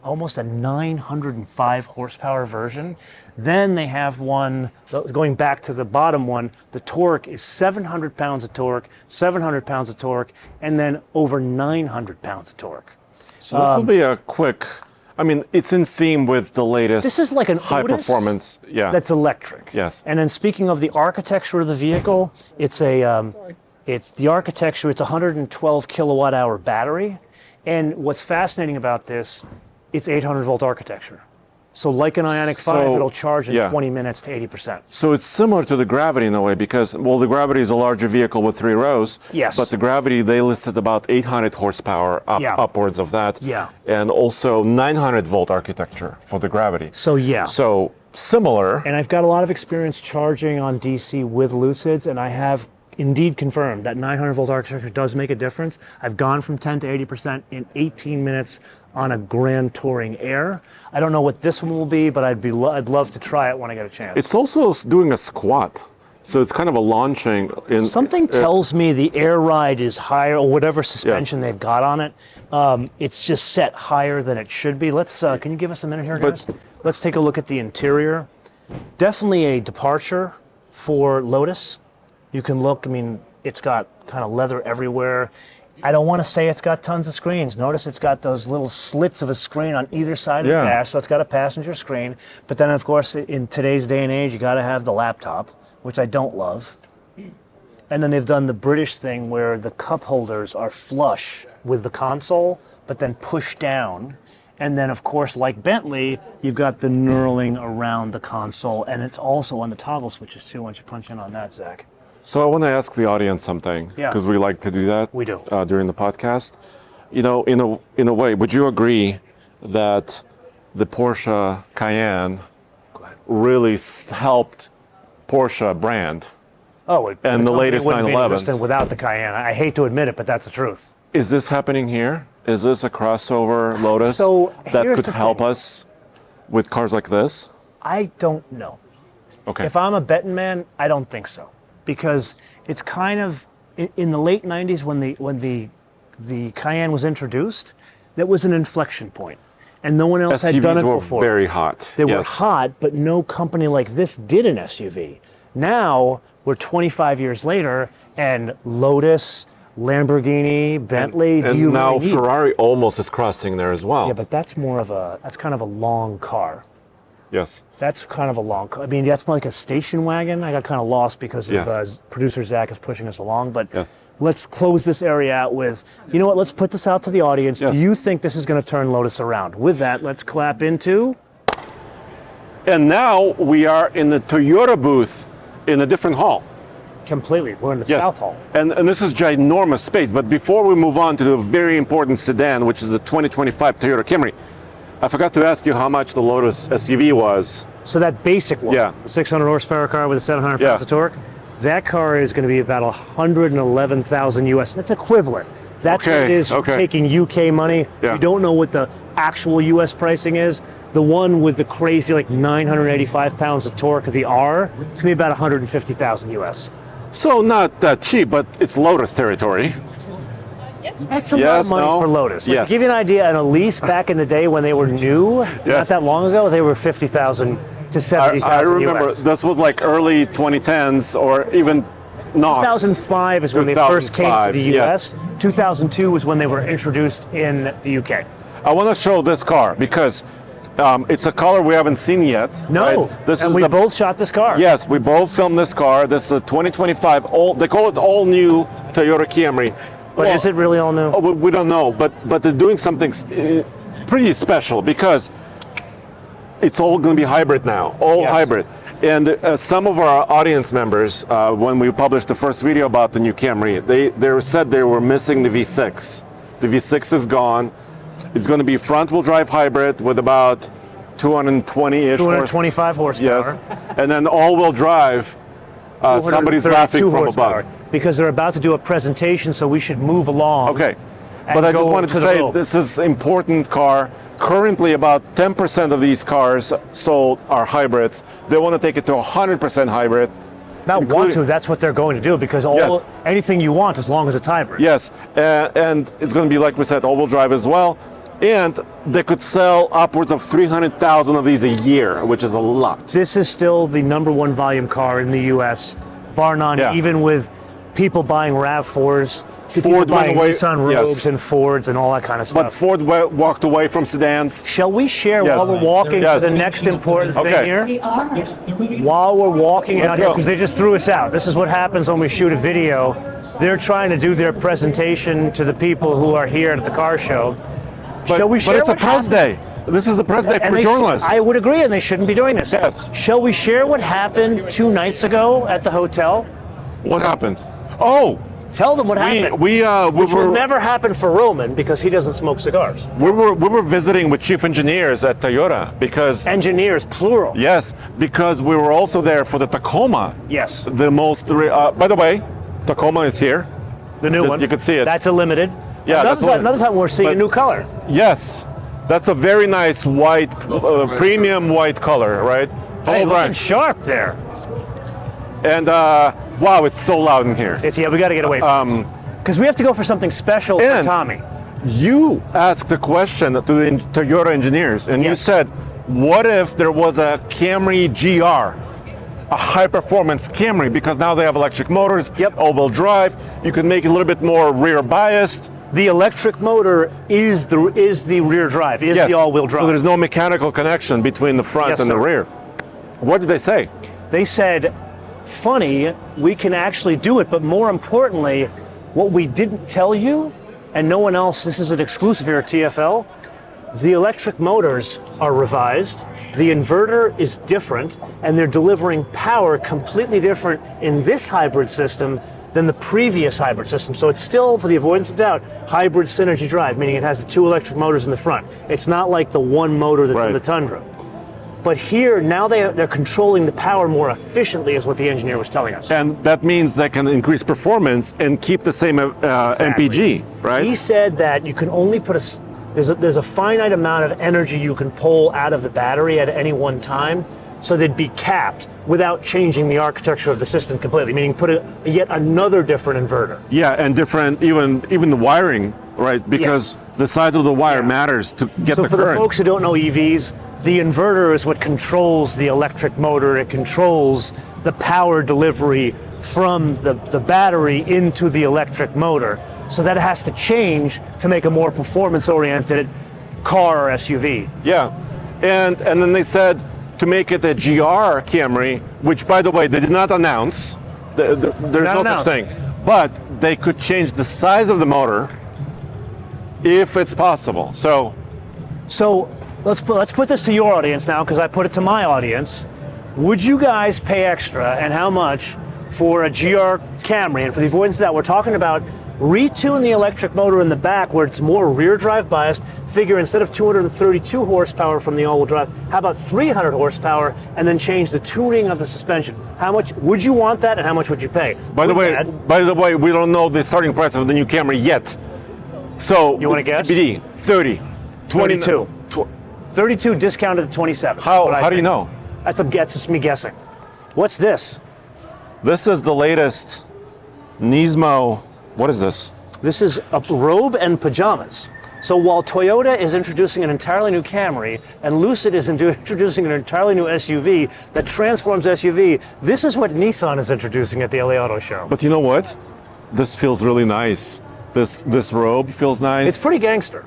almost a 905 horsepower version. Then they have one, going back to the bottom one, the torque is 700 pounds of torque, 700 pounds of torque, and then over 900 pounds of torque. So this will be a quick, I mean, it's in theme with the latest This is like an high Otis performance. Yeah. that's electric. Yes. And then speaking of the architecture of the vehicle, it's a it's the architecture. It's a 112 kilowatt hour battery, and what's fascinating about this, it's 800 volt architecture. So like an Ioniq 5, it'll charge in 20 minutes to 80%. So it's similar to the Gravity in a way because, well, the Gravity is a larger vehicle with 3 rows. Yes. But the Gravity, they listed about 800 horsepower upwards of that. Yeah. And also 900 volt architecture for the Gravity. So yeah. So similar. And I've got a lot of experience charging on DC with Lucids, and I have indeed confirmed that 900 volt architecture does make a difference. I've gone from 10 to 80% in 18 minutes on a Grand Touring Air. I don't know what this one will be, but I'd love to try it when I get a chance. It's also doing a squat. So it's kind of a launching. Something tells me the air ride is higher, or whatever suspension they've got on it. It's just set higher than it should be. Let's. Can you give us a minute here, guys? Let's take a look at the interior. Definitely a departure for Lotus. You can look. I mean, it's got kind of leather everywhere. I don't want to say it's got tons of screens. Notice it's got those little slits of a screen on either side of the dash, so it's got a passenger screen. But then, of course, in today's day and age, you got to have the laptop, which I don't love. And then they've done the British thing where the cup holders are flush with the console, but then pushed down. And then, of course, like Bentley, you've got the knurling around the console, and it's also on the toggle switches too. Why don't you punch in on that, Zach? So I want to ask the audience something, because we like to do that. We do. During the podcast. You know, in a way, would you agree that the Porsche Cayenne really helped Porsche brand? Oh, and the latest 911s. Without the Cayenne. I hate to admit it, but that's the truth. Is this happening here? Is this a crossover Lotus that could help us with cars like this? I don't know. Okay. If I'm a betting man, I don't think so. Because it's kind of, in the late 90s when the Cayenne was introduced, that was an inflection point. And no one else had done it before. SUVs were very hot. They were hot, but no company like this did an SUV. Now, we're 25 years later, and Lotus, Lamborghini, Bentley, and now Ferrari almost is crossing there as well. Yeah, but that's kind of a long car. Yes. That's kind of a long car. I mean, that's more like a station wagon. I got kind of lost because of producer Zach is pushing us along, but let's close this area out with, you know what, let's put this out to the audience. Do you think this is going to turn Lotus around? With that, let's clap into... And now we are in the Toyota booth in a different hall. Completely. We're in the South Hall. And this is ginormous space. But before we move on to the very important sedan, which is the 2025 Toyota Camry, I forgot to ask you how much the Lotus SUV was. So that basic one, the 600 horsepower car with a 700 pounds of torque, that car is going to be about 111,000 US. That's equivalent. That's what it is taking UK money. We don't know what the actual US pricing is. The one with the crazy like 985 pounds of torque, the R, it's going to be about 150,000 US. So not that cheap, but it's Lotus territory. That's a lot of money for Lotus. Like, to give you an idea, an Elise back in the day when they were new, not that long ago, they were 50,000 to 70,000 I remember this was like early 2010s or even not. 2005 is when they first came to the US. 2002 was when they were introduced in the UK. I want to show this car because it's a color we haven't seen yet. No, right? We both shot this car. Yes, we both filmed this car. This is a 2025, they call it all new Toyota Camry. But is it really all new? We don't know, but they're doing something pretty special because it's all going to be hybrid now, hybrid. And some of our audience members, when we published the first video about the new Camry, they said they were missing the V6. The V6 is gone. It's going to be front-wheel drive hybrid with about 220-ish 225 horsepower. Yes, and then all-wheel drive. Somebody's laughing from above. Because they're about to do a presentation, so we should move along. Okay, but I just wanted to say this is an important car. Currently, about 10% of these cars sold are hybrids. They want to take it to 100% hybrid. Not want to, that's what they're going to do, because anything you want as long as it's hybrid. Yes, and it's going to be, like we said, all-wheel drive as well. And they could sell upwards of 300,000 of these a year, which is a lot. This is still the #1 volume car in the U.S., bar none, even with people buying RAV4s, Ford buying Nissan Rogues and Fords and all that kind of stuff. But Ford walked away from sedans. Shall we share while we're walking to the next important thing here? While we're walking out here, because they just threw us out. This is what happens when we shoot a video. They're trying to do their presentation to the people who are here at the car show. Shall we share? But it's a press day. This is a press day for journalists. I would agree, and they shouldn't be doing this. Yes. Shall we share what happened 2 nights ago at the hotel? What happened? Oh! Tell them what happened. Which will never happen for Roman because he doesn't smoke cigars. We were visiting with chief engineers at Toyota because... Engineers, plural. Yes, because we were also there for the Tacoma. Yes. The most... by the way, Tacoma is here. The new one. You can see it. That's a limited. Yeah, another time we're seeing a new color. Yes. That's a very nice white, premium white color, right? Hey, looking sharp there. And wow, it's so loud in here. Yeah, we got to get away from because we have to go for something special for and- Tommy. You asked the question to the Toyota engineers, and you Yes. said, what if there was a Camry GR, a high-performance Camry, because now they have electric motors, Yep. all-wheel drive, you can make it a little bit more rear-biased. The electric motor is the rear drive, is Yes. the all-wheel drive. So there's no mechanical connection between the front Yes, and the sir. rear. What did they say? They said, funny, we can actually do it, but more importantly, what we didn't tell you, and no one else, this is an exclusive here at TFL, the electric motors are revised, the inverter is different, and they're delivering power completely different in this hybrid system than the previous hybrid system. So it's still, for the avoidance of doubt, hybrid synergy drive, meaning it has the two electric motors in the front. It's not like the one motor that's in Right. the Tundra. But here, now they're controlling the power more efficiently, is what the engineer was telling us. And that means they can increase performance and keep the same MPG, right? He said that you can only put there's a finite amount of energy you can pull out of the battery at any one time, so they'd be capped without changing the architecture of the system completely, meaning put yet another different inverter. Yeah, and different, even the wiring, right? Because the size of the wire matters to get So the for current. the folks who don't know EVs, the inverter is what controls the electric motor. It controls the power delivery from the battery into the electric motor. So that has to change to make a more performance-oriented car or SUV. Yeah, and then they said to make it a GR Camry, which, by the way, they did not announce. There's no such thing. But they could change the size of the motor if it's possible. So let's put this to your audience now, because I put it to my audience. Would you guys pay extra, and how much, for a GR Camry? And for the avoidance of that, we're talking about retune the electric motor in the back where it's more rear drive biased. Figure instead of 232 horsepower from the all-wheel drive, how about 300 horsepower, and then change the tuning of the suspension? How much would you want that, and how much would you pay? by the way, we don't know the starting price of the new Camry yet. So You wanna guess? BD 30, 20, 32. 32 discounted to 27. That's what I How do you think. know? That's just me guessing. What's this? This is the latest Nismo. What is this? This is a robe and pajamas. So while Toyota is introducing an entirely new Camry and Lucid is introducing an entirely new SUV that transforms SUV, this is what Nissan is introducing at the LA Auto Show. But you know what? This feels really nice. This robe feels nice. It's pretty gangster.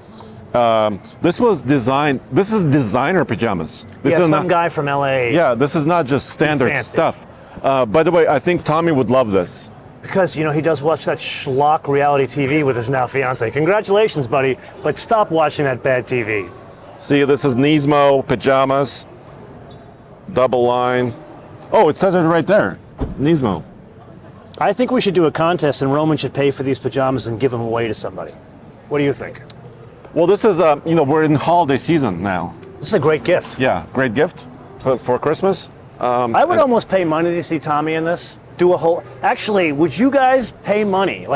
This was designed. This is designer pajamas. This Yeah, is some guy from LA. Yeah, this is not just standard fancy. stuff. By the way, I think Tommy would love this. Because, he does watch that schlock reality TV with his now fiance. Congratulations, buddy, but stop watching that bad TV. See, this is Nismo pajamas, double line. Oh, it says it right there, Nismo. I think we should do a contest and Roman should pay for these pajamas and give them away to somebody. What do you think? Well, this is, we're in holiday season now. This is a great gift. Yeah, great gift for Christmas. I would almost pay money to see Tommy in this. Actually, would you guys pay money?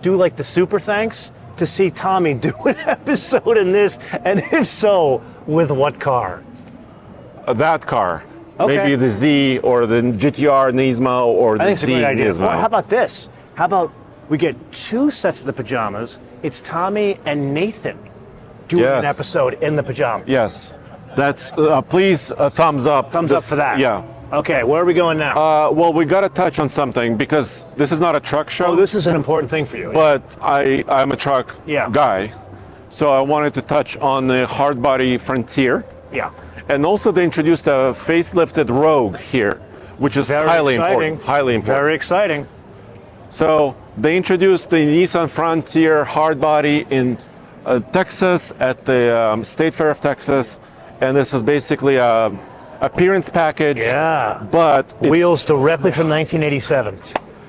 Do the super thanks to see Tommy do an episode in this? And if so, with what car? That car. Okay. Maybe the Z or the GTR Nismo or the I think it's a Z great idea. Nismo. Well, how about this? How about we get 2 sets of the pajamas? It's Tommy and Nathan doing an Yes. episode in the pajamas. Yes, that's, please, thumbs up. Thumbs up for that. Yeah. Okay, where are we going now? Well, we got to touch on something because this is not a truck show. Oh, this is an important thing for you. But I'm a truck guy, so I wanted to touch on the hard body Frontier. Yeah. And also they introduced a facelifted Rogue here, which is highly important. Highly important. Very exciting. So they introduced the Nissan Frontier hard body in Texas at the State Fair of Texas, and this is basically a appearance package. Yeah. But wheels directly from 1987.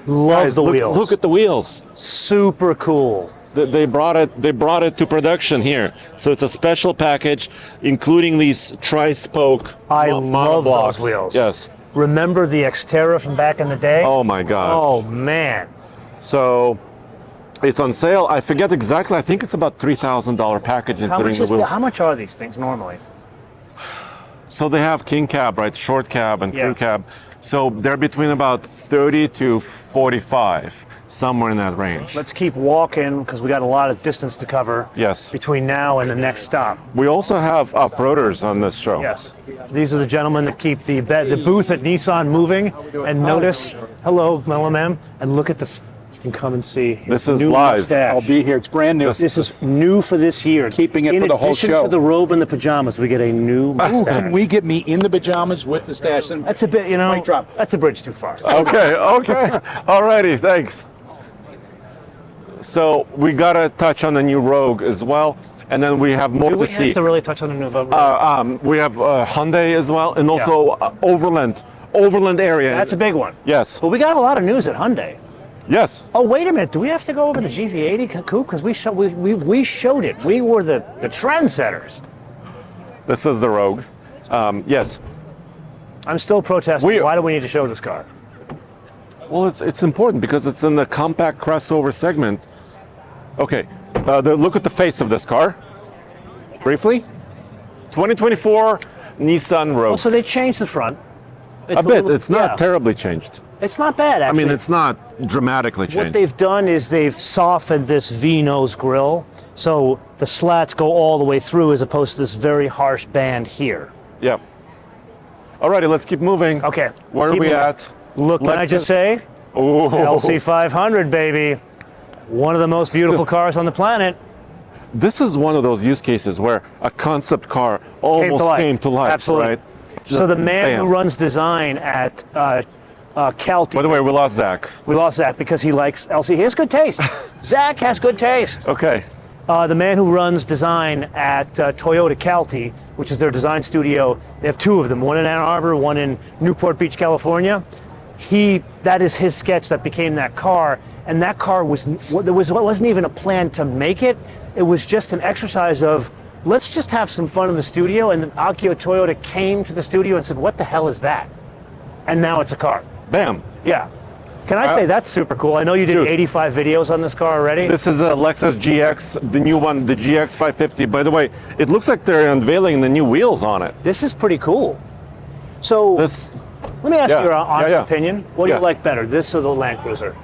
Love guys, the wheels. Look at the wheels. Super cool. They brought it to production here. So it's a special package, including these tri-spoke I love monoblocks. those wheels. Yes. Remember the Xterra from back in the day? Oh my gosh. Oh man. So it's on sale. I forget exactly. I think it's about $3,000 package, including the wheels. How much are these things normally? So they have king cab, right? Short cab and crew cab. So they're between about 30 to 45, somewhere in that range. Let's keep walking because we got a lot of distance to cover. Yes. Between now and the next stop. We also have off-roaders on this show. Yes. These are the gentlemen that keep the booth at Nissan moving. And notice, hello, ma'am, and look at this. You can come and see. This is new live. mustache. I'll be here. It's brand new. This is new for this year. Keeping it for the whole In addition show. to the robe and the pajamas, we get a new mustache. Can we get me in the pajamas with the stash? And That's a bit, Mic drop. that's a bridge too far. Okay. Alrighty, thanks. So we gotta touch on the new Rogue as well, and then we have more Do we to have see. to really touch on the new Rogue? We have Hyundai as well, and also Overland area. That's a big one. Yes. But we got a lot of news at Hyundai. Yes. Oh, wait a minute. Do we have to go over the GV80 coupe? Because we showed it. We were the trendsetters. This is the Rogue. Yes. I'm still protesting. Why do we need to show this car? Well, it's important because it's in the compact crossover segment. Okay. Look at the face of this car. Briefly. 2024 Nissan Rogue. Oh, so they changed the front. A bit. It's not terribly changed. It's not bad, actually. I mean, it's not dramatically changed. What they've done is they've softened this V-nose grille, so the slats go all the way through as opposed to this very harsh band here. Yep. Alrighty, let's keep moving. Okay. Where are keep we moving. at? Look, can I just say, Oh. LC500, baby. One of the most beautiful cars on the planet. This is one of those use cases where a concept car almost came to life. Absolutely. Right? So the man bam. who runs design at Calty. By the way, we lost Zach. We lost Zach because he likes LC. He has good taste. Zach has good taste. Okay. The man who runs design at Toyota Calty, which is their design studio, they have two of them, one in Ann Arbor, one in Newport Beach, California. That is his sketch that became that car, and that car wasn't even a plan to make it. It was just an exercise of, let's just have some fun in the studio, and then Akio Toyota came to the studio and said, what the hell is that? And now it's a car. Bam. Yeah. Can I say that's super cool? I know you did Dude. 85 videos on this car already. This is a Lexus GX, the new one, the GX 550. By the way, it looks like they're unveiling the new wheels on it. This is pretty cool. So This, let me ask you your honest yeah. opinion. What do Yeah. you like better, this or the Land Cruiser?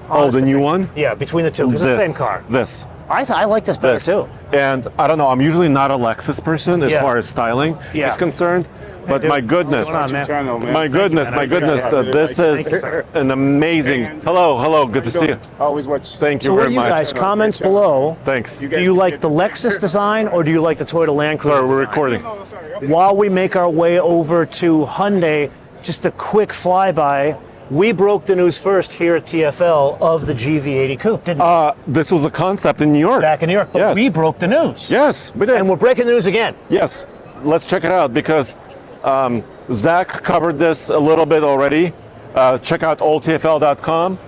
oh, the new one? Yeah, between the two, because it's the same car. This. I like this better too. And I don't know, I'm usually not a Lexus person as Yeah. far as styling Yeah. is concerned, but dude. my goodness, What's going on, man? channel, man. my goodness, man. my I appreciate goodness, it. this Thank is you, sir. an amazing, hello, good to see you. Always watch. Thank you So what very do you much. guys, comments below, Thanks. do you like the Lexus design or do you like the Toyota Land Cruiser Sorry, we're design? recording. While we make our way over to Hyundai, just a quick flyby. We broke the news first here at TFL of the GV80 Coupe, didn't we? This was a concept in New York. Back in New York, but Yes. we broke the news. Yes, we did. And we're breaking the news again. Yes, let's check it out because Zach covered this a little bit already. Check out oldtfl.com.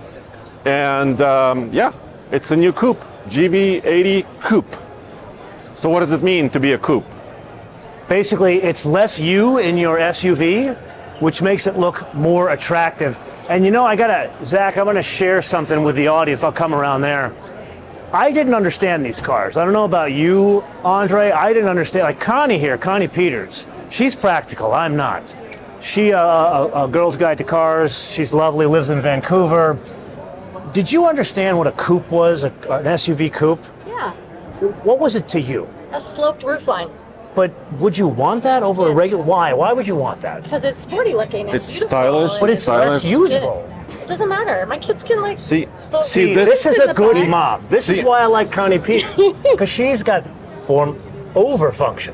And yeah, it's a new coupe, GV80 Coupe. So what does it mean to be a coupe? Basically, it's less you in your SUV, which makes it look more attractive. And you know, Zach, I'm gonna share something with the audience. I'll come around there. I didn't understand these cars. I don't know about you, Andre. I didn't understand, like Connie here, Connie Peters. She's practical, I'm not. She, a girl's guide to cars. She's lovely, lives in Vancouver. Did you understand what a coupe was, an SUV coupe? Yeah, What was it to you? a sloped roofline But would you want that over a Yes. regular? Why? Why would you want that? because it's sporty looking. It's Beautiful, stylish, and But it's less Silent. usable. It doesn't matter. My kids can like. See, the- see This is in a the good back. mom. This is See- why I like Connie Peters, because she's got form over function.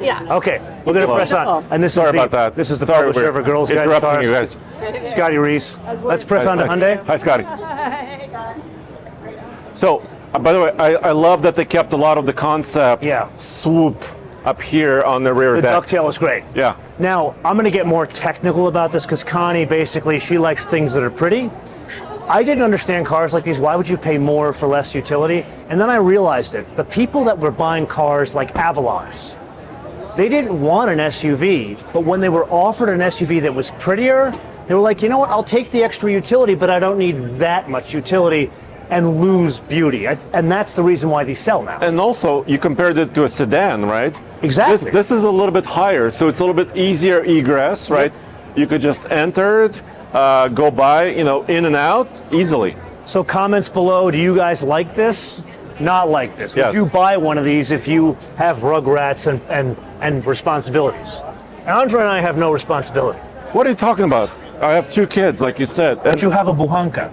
Yeah. Okay, we're gonna just press on. wonderful. And this Sorry is the, about that. This is the Sorry, publisher we're of a Girls Guide to interrupting Cars. you guys. Scotty Reese. Let's press on to Hyundai. Hi, Scotty. So, by the way, I love that they kept a lot of the concept swoop up here on the rear The deck. ducktail is great. Yeah. Now, I'm going to get more technical about this because Connie basically, she likes things that are pretty. I didn't understand cars like these. Why would you pay more for less utility? And then I realized it. The people that were buying cars like Avalons, they didn't want an SUV, but when they were offered an SUV that was prettier, they were like, you know what, I'll take the extra utility, but I don't need that much utility and lose beauty. And that's the reason why these sell now. And also, you compared it to a sedan, right? Exactly. This is a little bit higher, so it's a little bit easier egress, right? You could just enter it, go by, in and out easily. So comments below, do you guys like this? Not like this. Yes. Would you buy one of these if you have rugrats and responsibilities? Andre and I have no responsibility. What are you talking about? I have 2 kids, like you said. But you have a buhanka.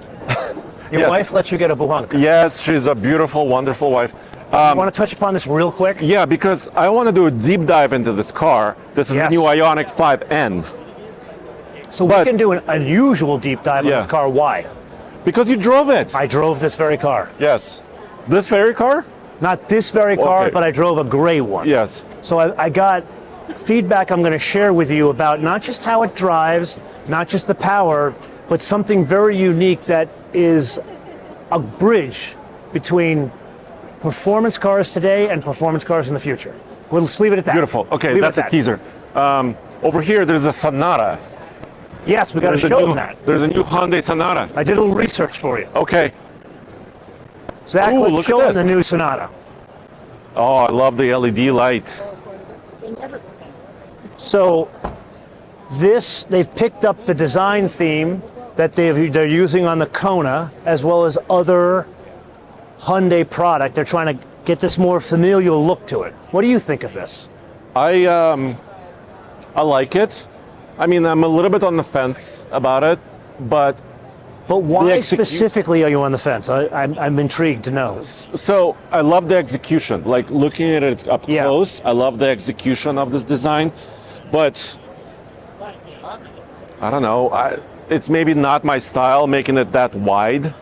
Your Yes. wife lets you get a buhanka. Yes, she's a beautiful, wonderful wife. You want to touch upon this real quick? Yeah, because I want to do a deep dive into this car. This is Yes. the new Ioniq 5N. So we But- can do an unusual deep dive on Yeah. this car. Why? Because you drove it. I drove this very car. Yes. This very car? Not this very car, Okay. but I drove a gray one. Yes. So I got feedback I'm going to share with you about not just how it drives, not just the power, but something very unique that is a bridge between performance cars today and performance cars in the future. Well, let's leave it at that. Beautiful. Okay, Leave it that's a at that. teaser. Over here, there's a Sonata. Yes, we got to There's a show new- them that. There's a new Hyundai Sonata. I did a little research for you. Okay. Zach, Ooh, let's look show at them the this. new Sonata. Oh, I love the LED light. So they've picked up the design theme that they're using on the Kona, as well as other Hyundai product. They're trying to get this more familial look to it. What do you think of this? I like it. I mean, I'm a little bit on the fence about it, but But why execu- specifically are you on the fence? I'm intrigued to know. so I love the execution. Like looking at it up Yeah. close, I love the execution of this design, but I don't know. It's maybe not my style, making it that wide.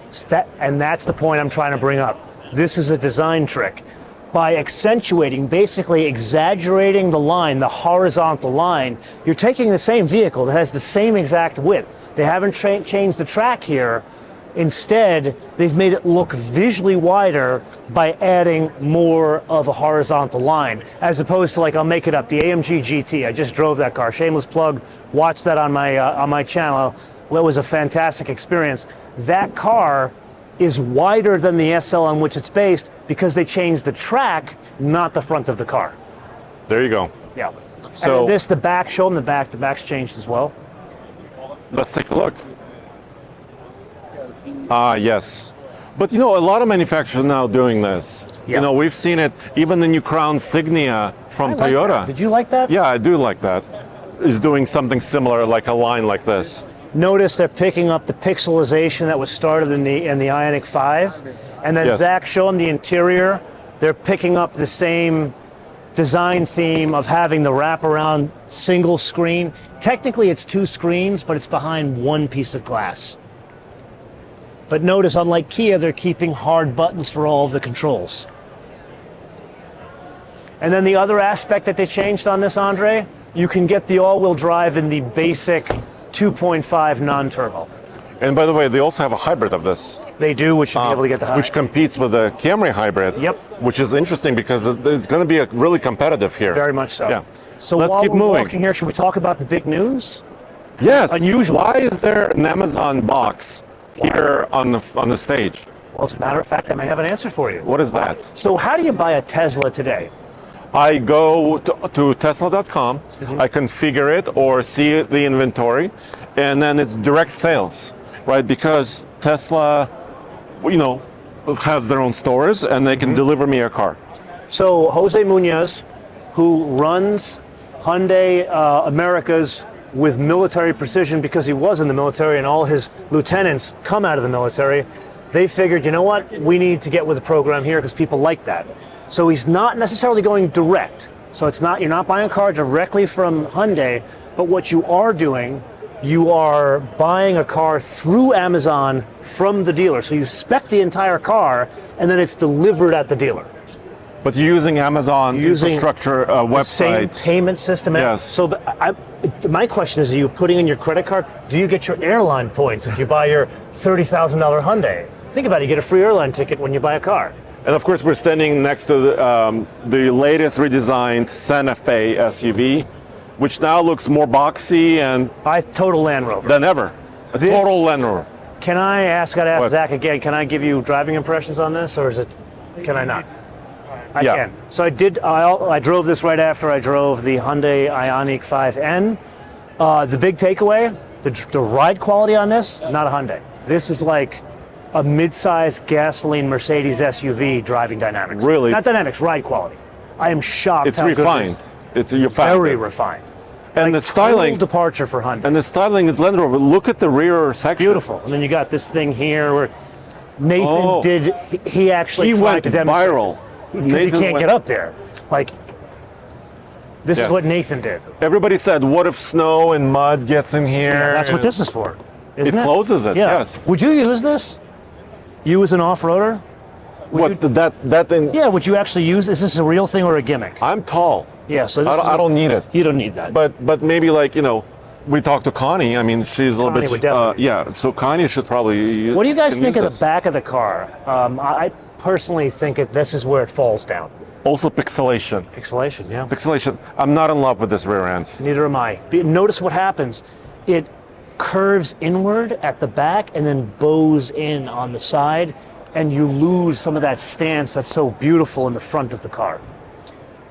And that's the point I'm trying to bring up. This is a design trick. By accentuating, basically exaggerating the line, the horizontal line, you're taking the same vehicle that has the same exact width. They haven't changed the track here. Instead, they've made it look visually wider by adding more of a horizontal line, as opposed to, like, I'll make it up, the AMG GT. I just drove that car. Shameless plug. Watch that on my channel. Well, it was a fantastic experience. That car is wider than the SL on which it's based because they changed the track, not the front of the car. There you go. Yeah. So- and this, the back, show them the back. The back's changed as well. Let's take a look. Yes. But a lot of manufacturers are now doing this. Yeah. We've seen it, even the new Crown Signia from I like Toyota. that. Did you like that? Yeah, I do like that. Is doing something similar, like a line like this. Notice they're picking up the pixelization that was started in the Ioniq 5. And then Yes. Zach, show them the interior. They're picking up the same design theme of having the wraparound single screen. Technically it's 2 screens, but it's behind one piece of glass. But notice, unlike Kia, they're keeping hard buttons for all of the controls. And then the other aspect that they changed on this, Andre, you can get the all-wheel drive in the basic 2.5 non-turbo. And by the way, they also have a hybrid of this. They do, which should be able to get the high. Which competes with the Camry hybrid. Yep. Which is interesting because it's going to be really competitive here. Very much so. Yeah. So Let's while keep we're moving. walking here, should we talk about the big news? Yes. Unusual. Why is there an Amazon box here on the stage? Well, as a matter of fact, I may have an answer for you. What is that? So how do you buy a Tesla today? I go to Tesla.com, Mm-hmm. I configure it or see the inventory, and then it's direct sales, right? Because Tesla, has their own stores and they can Mm-hmm. deliver me a car. So Jose Munoz, who runs Hyundai Americas with military precision because he was in the military and all his lieutenants come out of the military, they figured, you know what, we need to get with the program here because people like that. So he's not necessarily going direct. So you're not buying a car directly from Hyundai, but what you are doing, you are buying a car through Amazon from the dealer. So you spec the entire car and then it's delivered at the dealer. But you're using Amazon Using infrastructure Same website. payment system. Yes. So my question is, are you putting in your credit card? Do you get your airline points if you buy your $30,000 Hyundai? Think about it, you get a free airline ticket when you buy a car. And of course, we're standing next to the latest redesigned Santa Fe SUV, which now looks more boxy and Total Land Rover. than ever. A This- total Land Rover. Can I ask What? Zach again, can I give you driving impressions on this, or can I not? I Yeah. can. So I drove this right after I drove the Hyundai Ioniq 5N. The big takeaway, the ride quality on this, not a Hyundai. This is like a mid-size gasoline Mercedes SUV driving dynamics. Really? Not dynamics, ride quality. I am shocked It's how refined. good It's you very refined. And the styling, Total departure for Hyundai. and the styling is Land Rover. Look at the rear section. Beautiful. And then you got this thing here where Nathan Oh. he actually He tried went to demonstrate viral. because he Nathan can't went- get up there. Like, this Yes. is what Nathan did. Everybody said, "What if snow and mud gets in here?" That's what this is for, isn't It closes it, Yeah. yes. Would you use this? You as an off-roader? What that thing? Yeah, would you actually use, is this a real thing or a gimmick? I'm tall. Yeah, so this I don't need it. You don't need that. But maybe like we talked to Connie. I mean, she's a little Connie bit. would definitely. Yeah. So Connie should probably. What do you guys can think use of this. the back of the car? I personally think this is where it falls down. Also pixelation. Pixelation, yeah. Pixelation. I'm not in love with this rear end. Neither am I. Notice what happens. It curves inward at the back and then bows in on the side, and you lose some of that stance that's so beautiful in the front of the car.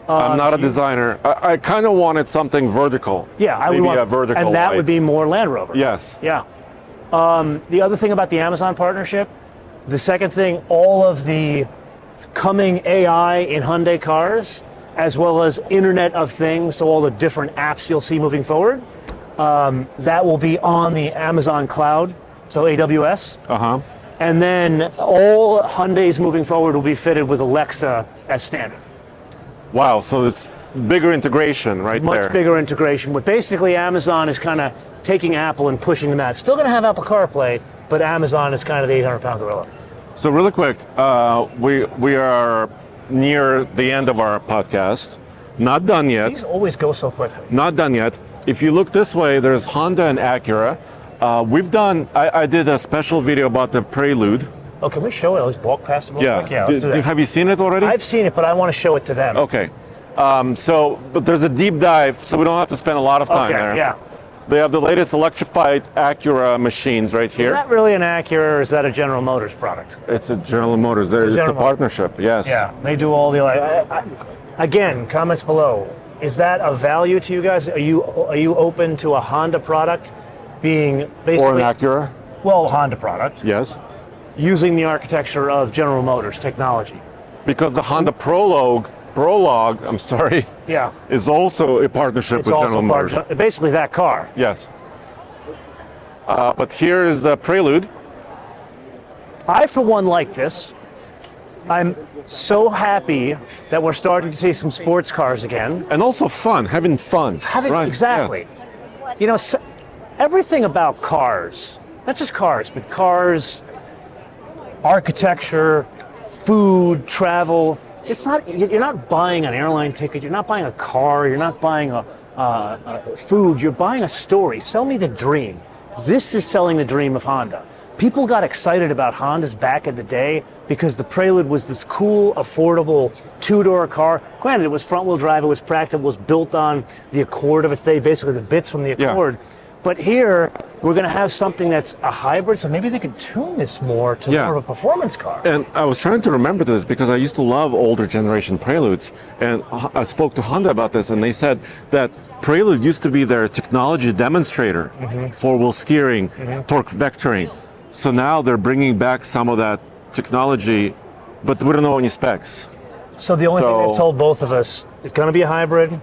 I'm not a designer. I kind of wanted something vertical. Yeah, I would Maybe want, a vertical. and that light. would be more Land Rover. Yes. Yeah. The other thing about the Amazon partnership, the second thing, all of the coming AI in Hyundai cars, as well as Internet of Things, so all the different apps you'll see moving forward, that will be on the Amazon cloud, so AWS. Uh-huh. And then all Hyundais moving forward will be fitted with Alexa as standard. Wow. So it's bigger integration right Much there. bigger integration. But basically, Amazon is kind of taking Apple and pushing them out. Still going to have Apple CarPlay, but Amazon is kind of the 800-pound gorilla. So really quick, we are near the end of our podcast. Not done yet. These always go so quickly. Not done yet. If you look this way, there's Honda and Acura. I did a special video about the Prelude. Oh, can we show it? Let's walk past it real quick. Yeah, let's do that. Have you seen it already? I've seen it, but I want to show it to them. Okay. But there's a deep dive, so we don't have to spend a lot of time there. Yeah. They have the latest electrified Acura machines right Is here. that really an Acura, or is that a General Motors product? It's a General Motors. It's a General Motors. partnership, yes. Yeah, they do all the. Again, comments below. Is that a value to you guys? Are you open to a Honda product being basically Or an Acura, well, Honda product yes. using the architecture of General Motors technology? Because the Honda Prologue, I'm sorry, Yeah, is also a partnership it's with also General Motors. basically that car. Yes. But here is the Prelude. I, for one, like this. I'm so happy that we're starting to see some sports cars again. And also fun, having fun. Right, Exactly. yes. You know, everything about cars, not just cars, but cars, architecture, food, travel. It's not. You're not buying an airline ticket. You're not buying a car. You're not buying a food. You're buying a story. Sell me the dream. This is selling the dream of Honda. People got excited about Hondas back in the day because the Prelude was this cool, affordable two-door car. Granted, it was front-wheel drive, it was practical, it was built on the Accord of its day, basically the bits from the Yeah. Accord. But here, we're going to have something that's a hybrid, so maybe they could tune this more to Yeah. more of a performance car. And I was trying to remember this because I used to love older generation Preludes. And I spoke to Honda about this, and they said that Prelude used to be their technology demonstrator, four-wheel steering, torque vectoring. So now they're bringing back some of that technology, but we don't know any specs. So the only thing So- they've told both of us, it's going to be a hybrid, and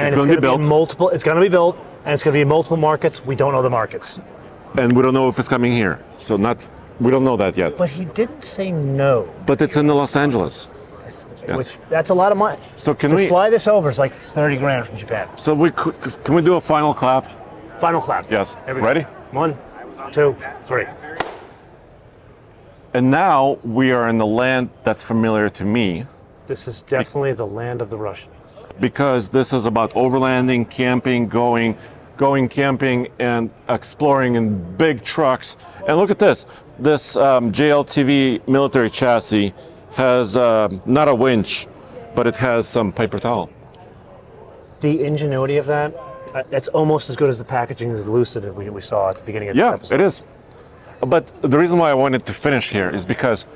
It's gonna be gonna built. multiple. It's going to be built, and it's going to be in multiple markets. We don't know the markets. And we don't know if it's coming here. So we don't know that yet. But he didn't say no. But it's in Los Angeles. Which that's a lot of money. So can to we- fly this over is like 30 grand from Japan. So can we do a final clap? Final clap. Yes. Here we go. Ready? 1, 2, 3. And now we are in the land that's familiar to me, This is definitely the land of the Russian. because this is about overlanding, camping, going camping and exploring in big trucks. And look at this. This JLTV military chassis has not a winch, but it has some paper towel. The ingenuity of that, that's almost as good as the packaging as the Lucid that we saw at the beginning of this Yeah, episode. it is. But the reason why I wanted to finish here is because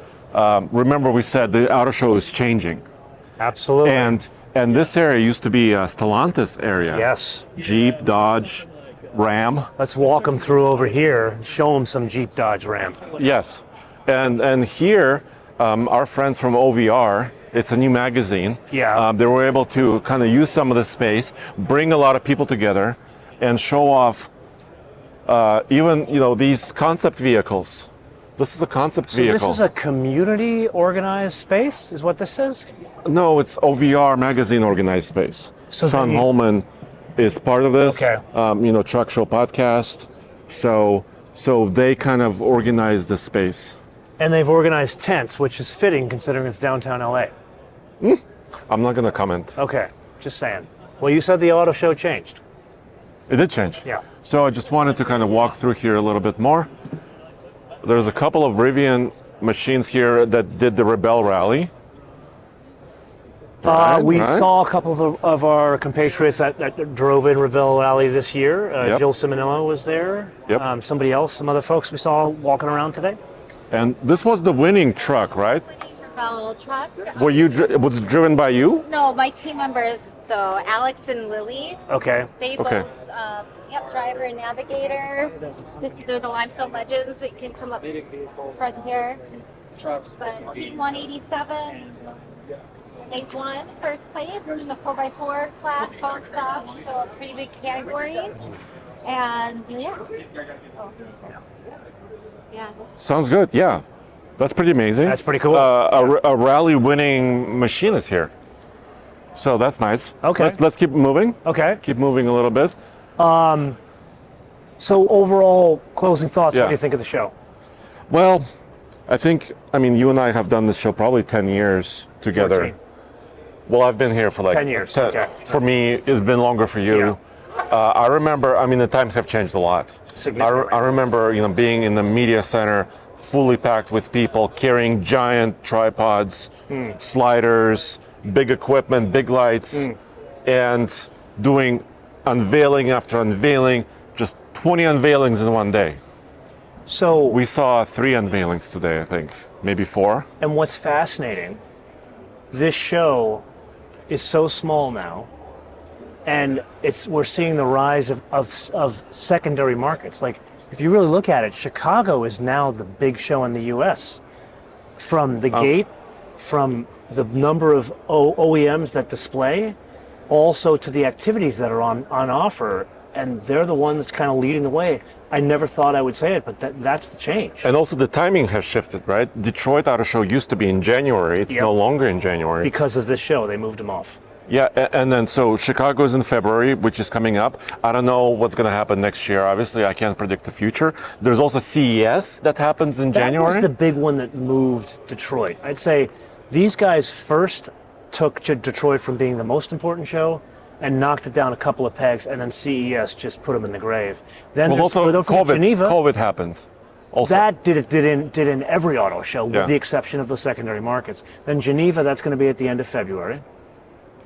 remember we said the auto show is changing. Absolutely. And this area used to be a Stellantis area. yes. Jeep, Dodge, Ram. Let's walk them through over here, show them some Jeep Dodge Ram. Yes, and here, our friends from OVR, it's a new magazine. Yeah. They were able to kind of use some of the space, bring a lot of people together, and show off even these concept vehicles. This is a concept So vehicle. this is a community organized space, is what this is? No, it's OVR magazine organized space. So Sean then you- Holman is part of this. Okay. Truck Show Podcast. So they kind of organize the space. And they've organized tents, which is fitting considering it's downtown LA. I'm not going to comment. Okay, just saying. Well, you said the auto show changed. It did change. Yeah. So I just wanted to kind of walk through here a little bit more. There's a couple of Rivian machines here that did the Rebel Rally. We Right. saw a couple of our compatriots that drove in Reveal Rally this year. Yep. Jill Simonello was there. Yep. Somebody else, some other folks we saw walking around today. And this was the winning truck, right? Rebel truck. Was it driven by you? No, my team members though, Alex and Lily. Okay. They Okay. both, driver and navigator. They're the Limestone Legends. You can come up front here. But Team 187, they won first place in the 4x4 class, phone stop, so pretty big categories. And yeah. Yeah. Sounds good. Yeah. That's pretty amazing. That's pretty cool. A rally winning machine is here. So that's nice. Okay. Let's keep moving. Okay. Keep moving a little bit. So overall, closing thoughts. Yeah. What do you think of the show? Well, I mean, you and I have done this show probably 10 years together. 14. Well, I've been here for like 10 years, okay. For me, it's been longer for you. I remember, the times have changed a lot. Significantly. I remember, being in the media center, fully packed with people, carrying giant tripods, sliders, big equipment, big lights, and doing unveiling after unveiling, just 20 unveilings in one day. So, We saw 3 unveilings today, I think, maybe 4. and what's fascinating, this show is so small now, and we're seeing the rise of secondary markets. Like, if you really look at it, Chicago is now the big show in the U.S. From the gate, from the number of OEMs that display, also to the activities that are on offer, and they're the ones kind of leading the way. I never thought I would say it, but that's the change. And also the timing has shifted, right? Detroit Auto Show used to be in January. It's Yep. no longer in January. Because of this show, they moved them off. Yeah, and then so Chicago's in February, which is coming up. I don't know what's going to happen next year. Obviously, I can't predict the future. There's also CES that happens in January. That was the big one that moved Detroit. I'd say these guys first took Detroit from being the most important show and knocked it down a couple of pegs, and then CES just put them in the grave. Then Well, also don't forget Geneva. COVID happened. Also, That did in every auto show, Yeah. with the exception of the secondary markets. Then Geneva, that's going to be at the end of February.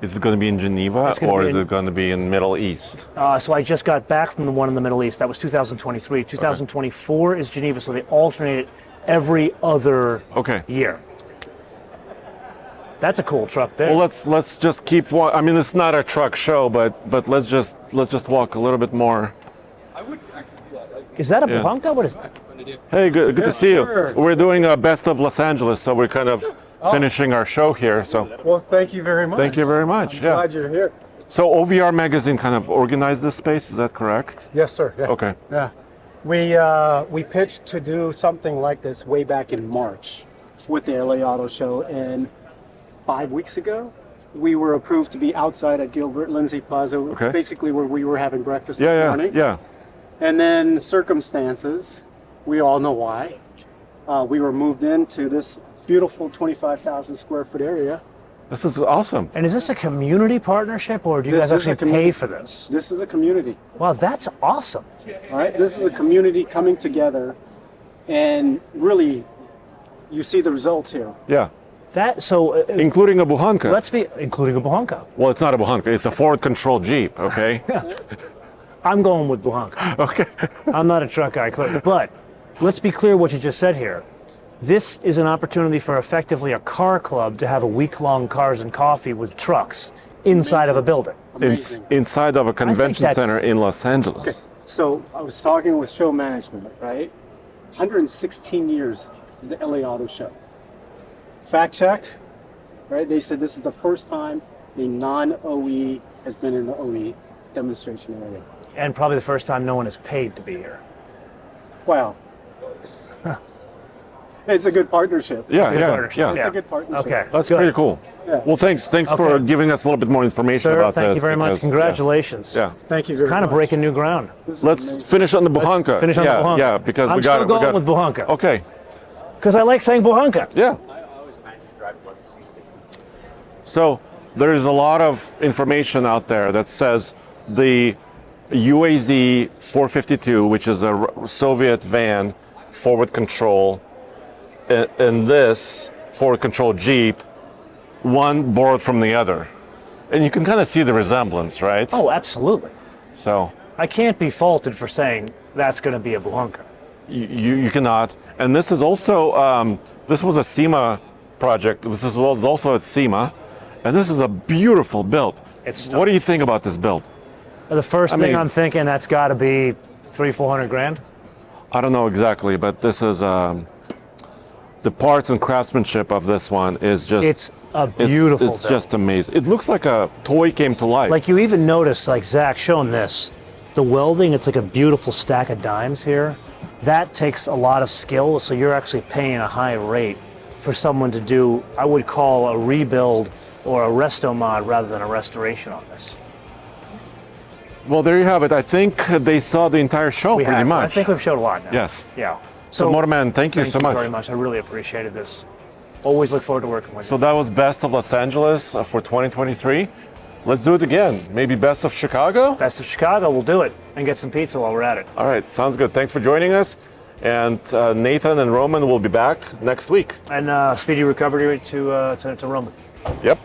is it going to be in Geneva gonna or be is in- it going to be in Middle East? So I just got back from the one in the Middle East. That was 2023. 2024 is Geneva, so they alternate it every other Okay. year. That's a cool truck there. Well, let's just keep. It's not a truck show, but let's just walk a little bit more. Is that a Yeah. Blanca? What is that? Hey, good to see sir. you. We're doing a best of Los Angeles, so we're kind of finishing our show here. So Well, thank you very much. thank you very much. Yeah. Glad you're here. So OVR magazine kind of organized this space. Is that correct? Yes, sir. Yeah. Okay. Yeah. We pitched to do something like this way back in March with the LA Auto Show, and 5 weeks ago, we were approved to be outside at Gilbert Lindsay Plaza, Okay. basically where we were having breakfast this Yeah, morning. yeah. And then circumstances, we all know why. We were moved into this beautiful 25,000 square foot area. This is awesome. And is this a community partnership, or do you This guys is a actually pay community. for this? This is a community. Wow, that's awesome. All right, this is a community coming together, and really, you see the results here. Yeah. So Including a Buhanka. let's be including a Buhanka. Well, it's not a Buhanka. It's a forward control Jeep, okay? I'm going with Buhanka. Okay. I'm not a truck guy, but let's be clear what you just said here. This is an opportunity for effectively a car club to have a week-long cars and coffee with trucks inside of a building. Amazing. Inside of a convention that's- center in Los Angeles. So I was talking with show management, right? 116 years of the LA Auto Show. Fact checked, right? They said this is the first time a non-OE has been in the OE demonstration area. And probably the first time no one is paid to be here. Wow. It's a good partnership. Yeah, yeah, partnership. yeah. It's a good partnership. Okay. That's good. pretty cool. Yeah. Well, thanks for Okay. giving us a little bit more information Sir, about thank this. you very much. because- Congratulations. Yeah. Thank you very Kind of much. breaking new ground. This is Let's amazing. finish on the Buhanka. Finish on yeah, the Buhanka. Yeah, because I'm we got still going we got, with Buhanka. Okay. Because I like saying Buhanka. Yeah. So there's a lot of information out there that says the UAZ 452, which is a Soviet van, forward control, and this forward control Jeep, one borrowed from the other. And you can kind of see the resemblance, right? Oh, absolutely. So I can't be faulted for saying that's going to be a Buhanka. you cannot. And this is also, this was a SEMA project. This was also at SEMA. And this is a beautiful build. It's What do you think about this build? The first I thing mean- I'm thinking, that's got to be 300-400 grand. I don't know exactly, but this is the parts and craftsmanship of this one is just It's a beautiful It's build. just amazing. It looks like a toy came to life. Like you even notice, like Zach showing this, the welding, it's like a beautiful stack of dimes here. That takes a lot of skill, so you're actually paying a high rate for someone to do, I would call a rebuild or a resto mod rather than a restoration on this. Well, there you have it. I think they saw the entire show We pretty have. much. I think we've showed a lot now. Yes. Yeah. So, Motorman, thank you so much. very much. I really appreciated this. Always look forward to working with So you. that was Best of Los Angeles for 2023. Let's do it again. Maybe Best of Chicago? Best of Chicago, we'll do it and get some pizza while we're at it. All right, sounds good. Thanks for joining us. And Nathan and Roman will be back next week. And speedy recovery to Roman. Yep.